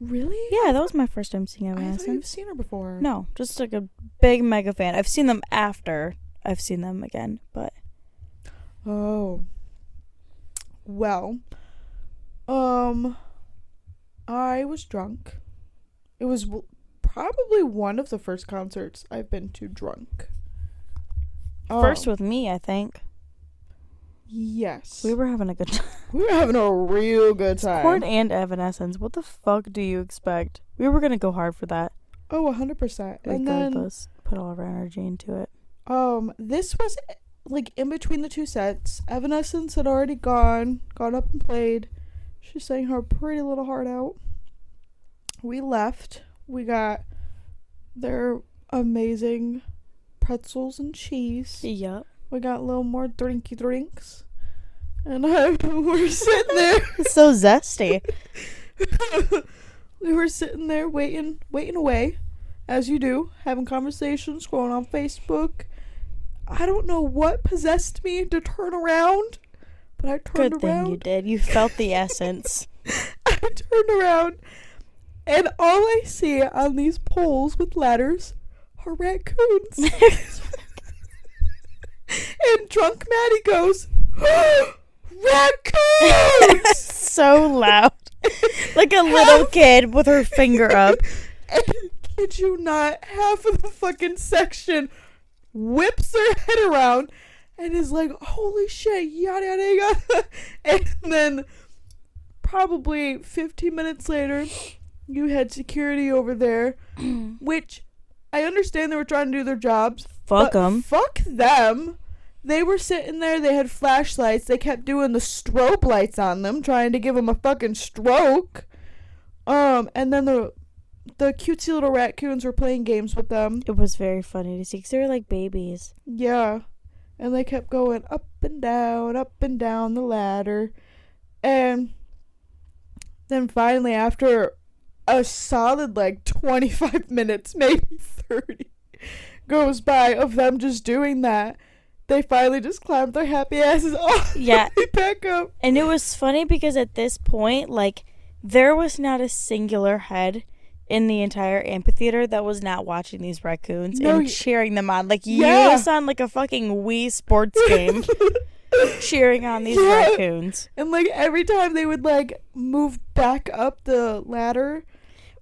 B: Really?
A: Yeah, that was my first time seeing
B: I thought
A: Evanescence.
B: you've seen her before.
A: No, just like a big mega fan. I've seen them after I've seen them again, but
B: Oh. Well, I was drunk. It was probably one of the first concerts I've been to drunk.
A: first with me, I think.
B: Yes.
A: We were having a good time.
B: We were having a real good time.
A: Korn and Evanescence. What the fuck do you expect? We were gonna go hard for that.
B: Oh, 100%.
A: Like,
B: And then
A: let's put all of our energy into it.
B: this was like in between the two sets. Evanescence had already gone up and played. She sang her pretty little heart out. We left. We got their amazing pretzels and cheese.
A: Yep.
B: We got a little more drinky drinks. And we're sitting there.
A: It's so zesty.
B: We were sitting there waiting away, as you do, having conversations, scrolling on Facebook. I don't know what possessed me to turn around, but I turned
A: Good
B: around.
A: thing you did. You felt the essence.
B: I turned around, and all I see on these poles with ladders are raccoons. And drunk Maddie goes, raccoons!
A: So loud. Like a little kid with her finger up.
B: And kid you not, half of the fucking section whips their head around and is like, holy shit, yada yada yada. And then probably 15 minutes later, you had security over there, which I understand they were trying to do their jobs.
A: Fuck them.
B: Fuck them. They were sitting there, they had flashlights, they kept doing the strobe lights on them, trying to give them a fucking stroke. And then the cutesy little raccoons were playing games with them.
A: It was very funny to see because they were like babies.
B: Yeah. And they kept going up and down the ladder. And then finally, after a solid like 25 minutes, maybe 30, goes by of them just doing that, they finally just climbed their happy asses off.
A: Yeah.
B: Back up.
A: And it was funny because at this point, like, there was not a singular head in the entire amphitheater that was not watching these raccoons and cheering them on. Like, you was on like a fucking Wii sports game cheering on these raccoons.
B: And like every time they would like move back up the ladder,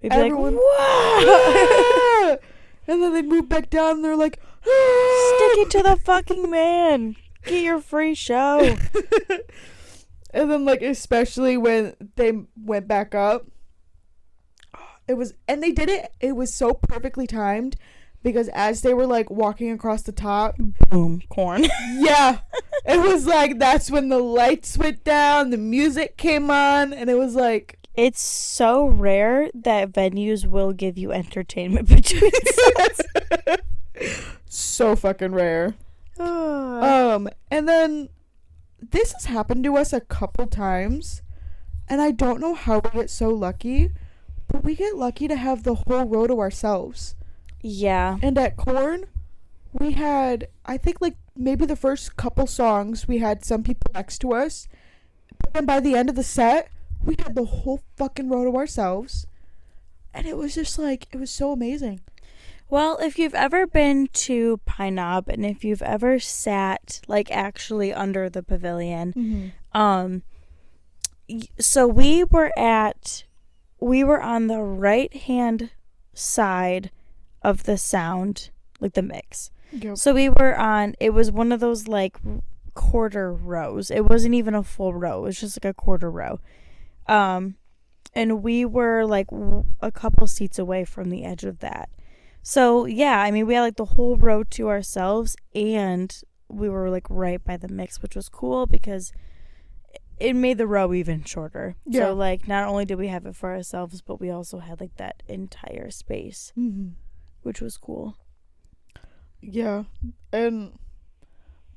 A: we'd be
B: everyone,
A: like, whoa!
B: And then they'd move back down and they're like,
A: stick it to the fucking man. Get your free show.
B: And then like especially when they went back up, it was so perfectly timed because as they were like walking across the top,
A: boom, Korn.
B: Yeah. It was like that's when the lights went down, the music came on, and it was like,
A: it's so rare that venues will give you entertainment between sets.
B: So fucking rare. And then this has happened to us a couple times, and I don't know how we get so lucky, but we get lucky to have the whole row to ourselves.
A: Yeah.
B: And at Korn, we had, I think like maybe the first couple songs, we had some people next to us, but then by the end of the set, we had the whole fucking row to ourselves. And it was just like, it was so amazing.
A: Well, if you've ever been to Pine Knob and if you've ever sat like actually under the pavilion, so we were on the right hand side of the sound, like the mix.
B: Yep.
A: So it was one of those like quarter rows. It wasn't even a full row. It was just like a quarter row. And we were like a couple seats away from the edge of that. So yeah, I mean, we had like the whole row to ourselves and we were like right by the mix, which was cool because it made the row even shorter.
B: Yeah.
A: So like not only did we have it for ourselves, but we also had like that entire space, which was cool.
B: Yeah, and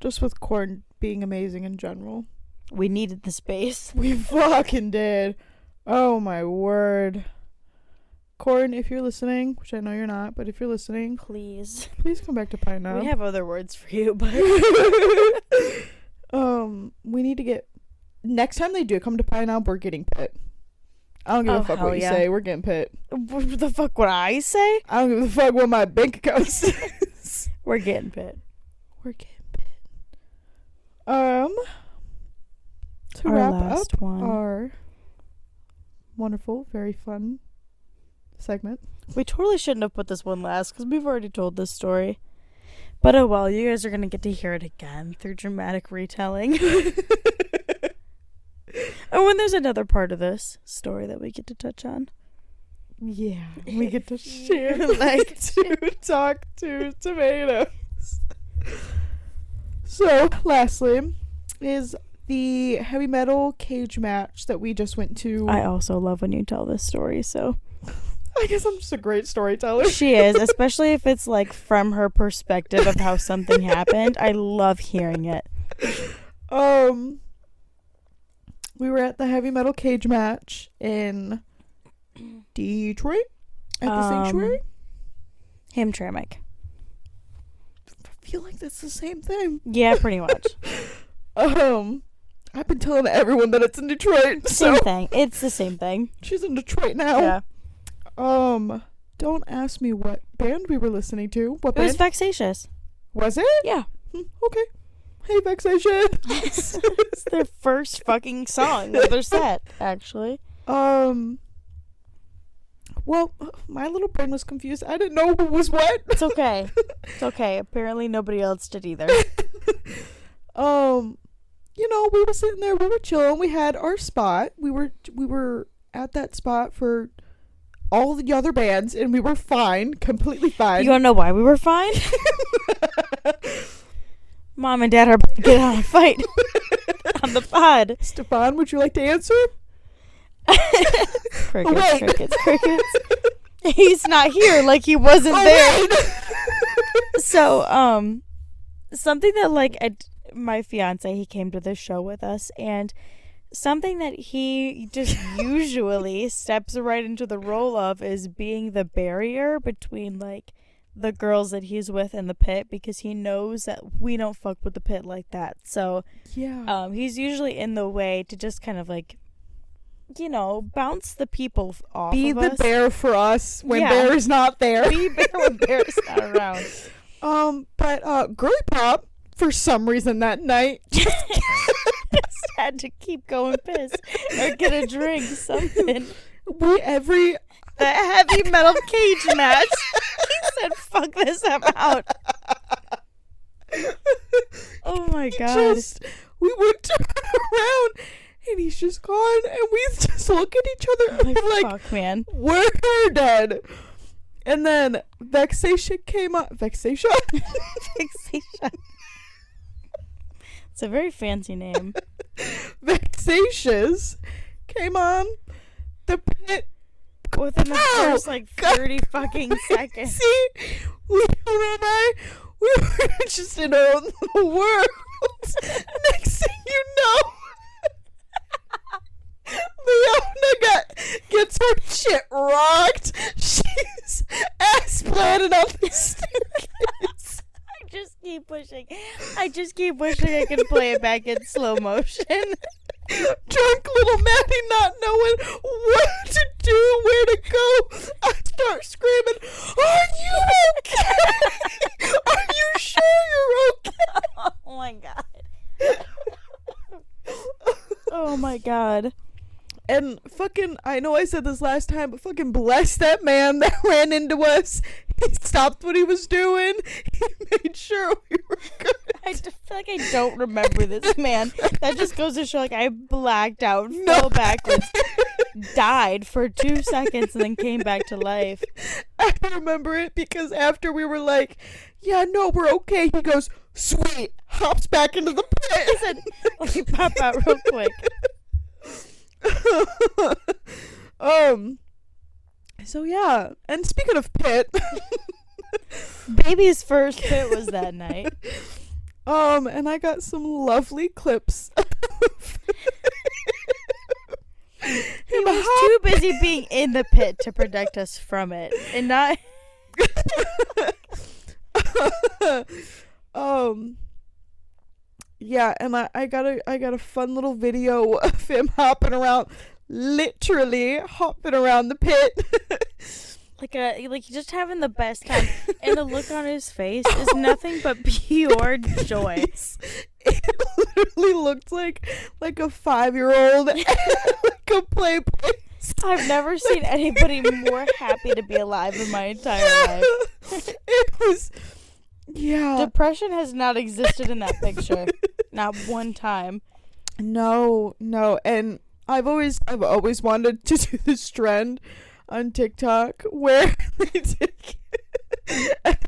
B: just with corn being amazing in general.
A: We needed the space.
B: We fucking did. Oh my word. Corn, if you're listening, which I know you're not, but if you're listening,
A: Please
B: come back to Pine now.
A: We have other words for you, but
B: we need to get, next time they do come to Pine Knob, we're getting pit. I don't give a fuck what you say. We're getting pit.
A: What the fuck would I say?
B: I don't give a fuck what my bank account says.
A: We're getting pit.
B: We're getting pit. To
A: Our
B: wrap
A: last
B: up
A: one.
B: our wonderful, very fun segment.
A: We totally shouldn't have put this one last because we've already told this story. But oh well, you guys are going to get to hear it again through dramatic retelling. Oh, and there's another part of this story that we get to touch on.
B: Yeah, we get to share like to talk to tomatoes. So, lastly, is the heavy metal cage match that we just went to.
A: I also love when you tell this story, so
B: I guess I'm just a great storyteller.
A: she is, especially if it's like from her perspective of how something happened. I love hearing it.
B: We were at the heavy metal cage match in Detroit at the Sanctuary.
A: Hamtramck.
B: I feel like that's the same thing.
A: Yeah, pretty much.
B: I've been telling everyone that it's in Detroit.
A: Same
B: So
A: thing. It's the same thing.
B: she's in Detroit now.
A: Yeah.
B: Don't ask me what band we were listening to. What
A: It was
B: band?
A: Vexatious.
B: Was it?
A: Yeah.
B: Okay. Hey, Vexation.
A: It's their first fucking song of their set, actually.
B: Well, my little brain was confused. I didn't know who was what.
A: It's okay. It's okay. Apparently nobody else did either.
B: We were sitting there, we were chilling, we had our spot. We were at that spot for all the other bands, and we were fine, completely fine.
A: You wanna know why we were fine? Mom and Dad are about to get on a fight on the pod.
B: Stefan, would you like to answer?
A: Crickets. He's not here, like he wasn't there. So, something that my fiance, he came to this show with us, and something that he just usually steps right into the role of is being the barrier between the girls that he's with in the pit, because he knows that we don't fuck with the pit like that. So
B: yeah,
A: he's usually in the way to just kind of bounce the people off
B: be
A: of
B: the
A: us.
B: bear for us when
A: Yeah.
B: Bear is not there.
A: Be bear when Bear's not around.
B: But Girly Pop, for some reason that night,
A: Just had to keep going piss or get a drink, something.
B: every
A: The heavy metal cage match. He said, fuck this, I'm out. Oh my god.
B: We would turn around and he's just gone, and we just look at each other and we're like,
A: fuck, man.
B: we're dead. And then Vexation came up. Vexation?
A: Fixation. It's a very fancy name.
B: Vexatious came on the pit.
A: Within the
B: Ow!
A: first 30 fucking seconds.
B: See, Leona and I, we were just in our own little world. Next thing you know, Leona gets her shit rocked. She's ass planted on the staircase.
A: I just keep wishing I could play it back in slow motion.
B: Drunk little Maddie not knowing what to do, where to go. I start screaming, "Are you okay? Are you sure you're okay?"
A: Oh my god. Oh my god.
B: And fucking, I know I said this last time, but fucking bless that man that ran into us. He stopped what he was doing. He made sure we were good.
A: I just feel like I don't remember this man. That just goes to show I blacked out, fell backwards, died for 2 seconds, and then came back to life.
B: I remember it because after we were like, yeah, no, we're okay. He goes, Sweet. Hops back into the pit.
A: He said, let me pop out real quick.
B: So yeah, and speaking of pit,
A: Baby's first pit was that night.
B: and I got some lovely clips.
A: He was too busy being in the pit to protect us from it, and not.
B: Yeah, and I got a fun little video of him literally hopping around the pit.
A: like just having the best time, and the look on his face is nothing but pure joy.
B: It literally looked like a 5-year-old like a play place.
A: I've never seen anybody more happy to be alive in my entire life.
B: It was, yeah.
A: Depression has not existed in that picture, not one time. No.
B: And I've always wanted to do this trend on TikTok where they take,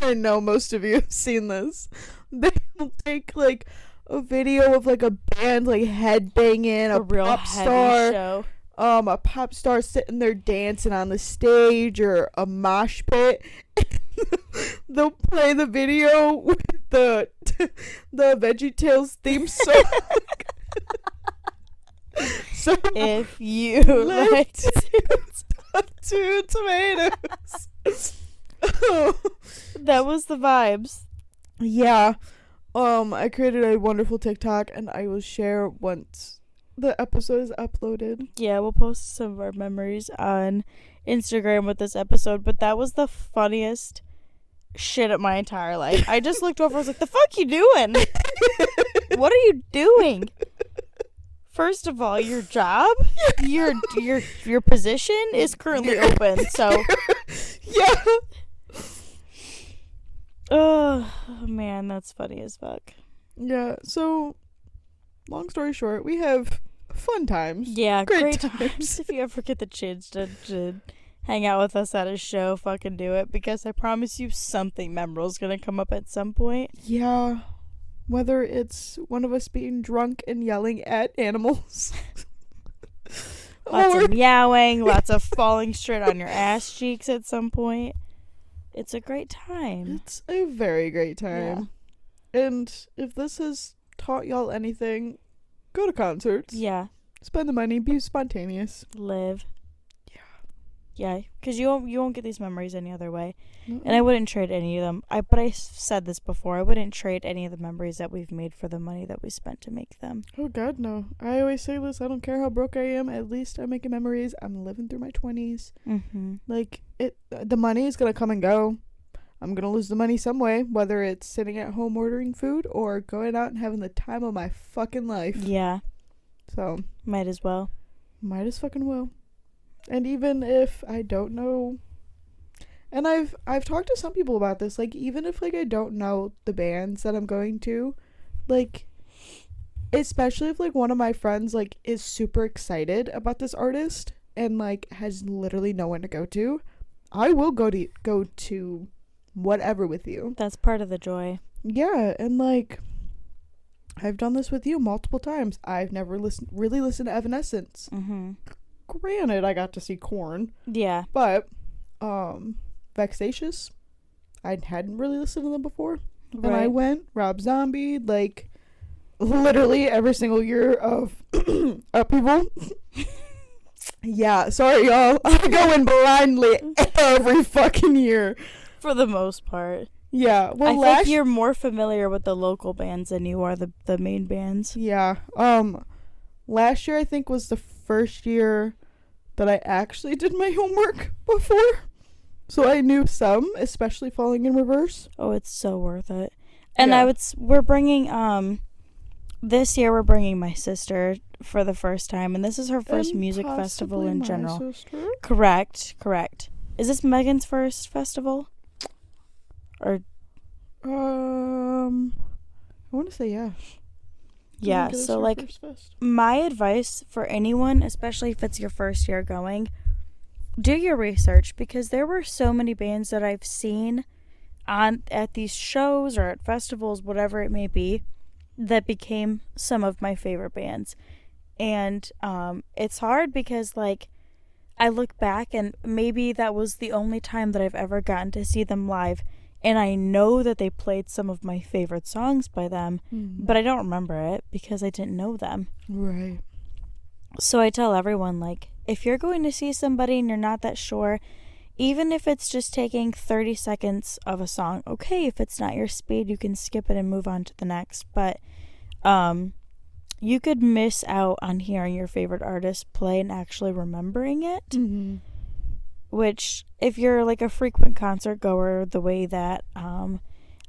B: I know most of you have seen this, they'll take like a video of like a band like headbanging, a
A: real
B: pop
A: heavy
B: star
A: show.
B: A pop star sitting there dancing on the stage, or a mosh pit. They'll play the video with the VeggieTales theme song. So
A: if you like
B: two tomatoes.
A: That was the vibes.
B: Yeah. I created a wonderful TikTok, and I will share once the episode is uploaded.
A: Yeah, we'll post some of our memories on Instagram with this episode, but that was the funniest shit of my entire life. I just looked over, I was like, the fuck you doing? What are you doing? First of all, your job, your position is currently open, so
B: yeah.
A: Oh man, that's funny as fuck.
B: Yeah, so long story short, we have fun times.
A: Yeah, great times. If you ever get the chance to hang out with us at a show, fucking do it, because I promise you something memorable is going to come up at some point.
B: Yeah. Whether it's one of us being drunk and yelling at animals.
A: Lots of meowing, lots of falling straight on your ass cheeks at some point. It's a great time.
B: It's a very great time. Yeah. And if this has taught y'all anything, go to concerts.
A: Yeah.
B: Spend the money. Be spontaneous.
A: Live. Yeah, because you won't get these memories any other way. Mm-mm. And I wouldn't trade any of them. But I said this before. I wouldn't trade any of the memories that we've made for the money that we spent to make them.
B: Oh, God, no. I always say this. I don't care how broke I am. At least I'm making memories. I'm living through my 20s.
A: Mm-hmm.
B: Like, the money is going to come and go. I'm going to lose the money some way, whether it's sitting at home ordering food or going out and having the time of my fucking life.
A: Yeah.
B: So.
A: Might as well.
B: Might as fucking well. And even if I don't know, and I've talked to some people about this, like, even if, like, I don't know the bands that I'm going to, like, especially if, like, one of my friends, like, is super excited about this artist and, like, has literally no one to go to, I will go to whatever with you.
A: That's part of the joy.
B: Yeah, and, like, I've done this with you multiple times. I've never really listened to Evanescence.
A: Mm-hmm.
B: Granted, I got to see Korn.
A: Yeah.
B: But, Vexatious, I hadn't really listened to them before. Right. And I went, Rob Zombie, like, literally every single year of Upheaval. Yeah, sorry, y'all. I go in blindly every fucking year.
A: For the most part.
B: Yeah. Well,
A: I think you're more familiar with the local bands than you are the main bands.
B: Yeah. Last year, I think, was the first year that I actually did my homework before. So I knew some, especially Falling in Reverse.
A: Oh, it's so worth it. And yeah. We're bringing, this year we're bringing my sister for the first time, and this is her first music festival in general.
B: Sister?
A: Correct. Is this Megan's first festival? Or
B: I want to say yeah.
A: Yeah, so like my advice for anyone, especially if it's your first year going, do your research, because there were so many bands that I've seen at these shows or at festivals, whatever it may be, that became some of my favorite bands. And it's hard because, like, I look back and maybe that was the only time that I've ever gotten to see them live. And I know that they played some of my favorite songs by them, but I don't remember it because I didn't know them.
B: Right.
A: So I tell everyone, like, if you're going to see somebody and you're not that sure, even if it's just taking 30 seconds of a song, okay, if it's not your speed, you can skip it and move on to the next. But you could miss out on hearing your favorite artist play and actually remembering it.
B: Mm-hmm.
A: Which, if you're like a frequent concert goer, the way that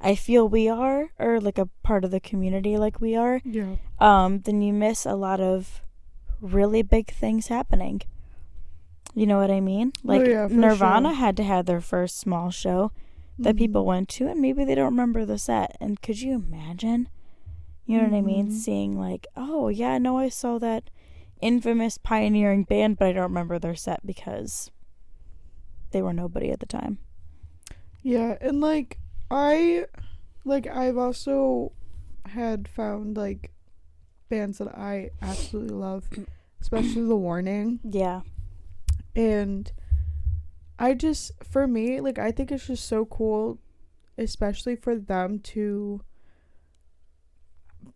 A: I feel we are, or like a part of the community like we are,
B: Yeah.
A: then you miss a lot of really big things happening. You know what I mean? Like, Nirvana
B: sure.
A: had to have their first small show that people went to, and maybe they don't remember the set. And could you imagine? You know what I mean? Seeing like, oh yeah, no, I saw that infamous pioneering band, but I don't remember their set because they were nobody at the time.
B: Yeah, and like I've also had found like bands that I absolutely love, especially The Warning.
A: Yeah.
B: And for me, like, I think it's just so cool, especially for them to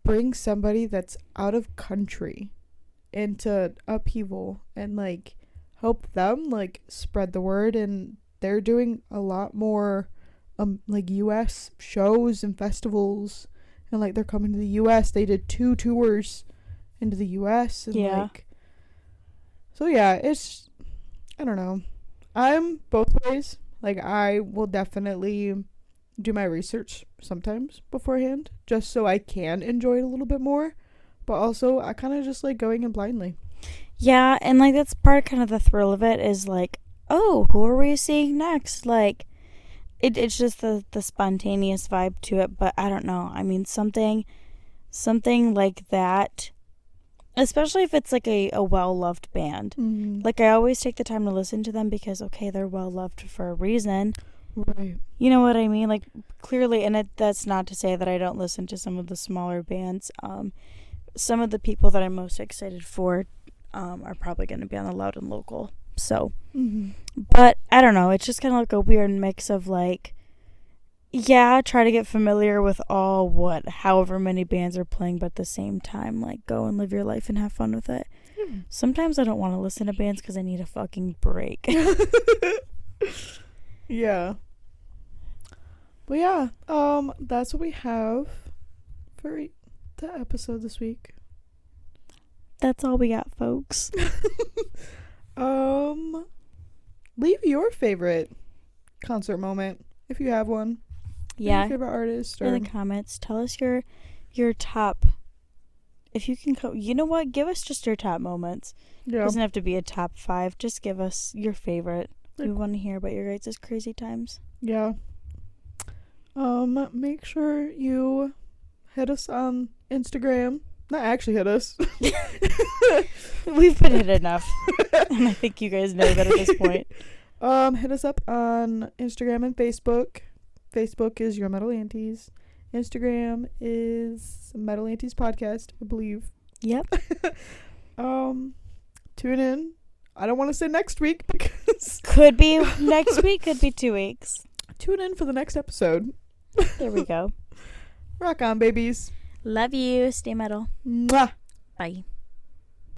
B: bring somebody that's out of country into upheaval and like help them like spread the word. And they're doing a lot more like US shows and festivals, and like they're coming to the US. They did 2 tours into the US, and like, so yeah, it's, I don't know, I'm both ways. Like, I will definitely do my research sometimes beforehand just so I can enjoy it a little bit more, but also I kind of just like going in blindly.
A: Yeah, and like that's part of kind of the thrill of it is like, oh, who are we seeing next? Like, it's just the spontaneous vibe to it. But I don't know, I mean, something like that, especially if it's like a well-loved band. Like, I always take the time to listen to them because, okay, they're well-loved for a reason.
B: Right.
A: You know what I mean? Like, clearly, and that's not to say that I don't listen to some of the smaller bands. Some of the people that I'm most excited for are probably going to be on the Loud and Local. So, but I don't know. It's just kind of like a weird mix of like, yeah, try to get familiar with however many bands are playing, but at the same time, like, go and live your life and have fun with it. Sometimes I don't want to listen to bands because I need a fucking break.
B: Yeah. But yeah, that's what we have for the episode this week.
A: That's all we got, folks.
B: Leave your favorite concert moment if you have one.
A: Yeah.
B: Your favorite artist, or
A: in the comments, tell us your top. If you can, you know what? Give us just your top moments.
B: Yeah.
A: It doesn't have to be a top 5. Just give us your favorite. We want to hear about your guys' crazy times.
B: Yeah. Make sure you hit us on Instagram. Not actually hit us.
A: We've been hit enough. And I think you guys know that at this point.
B: Hit us up on Instagram and Facebook. Facebook is Your Metal Aunties. Instagram is Metal Aunties Podcast, I believe.
A: Yep.
B: Tune in. I don't want to say next week because
A: could be next week, could be 2 weeks.
B: Tune in for the next episode.
A: There we go.
B: Rock on, babies.
A: Love you. Stay metal.
B: Mwah.
A: Bye.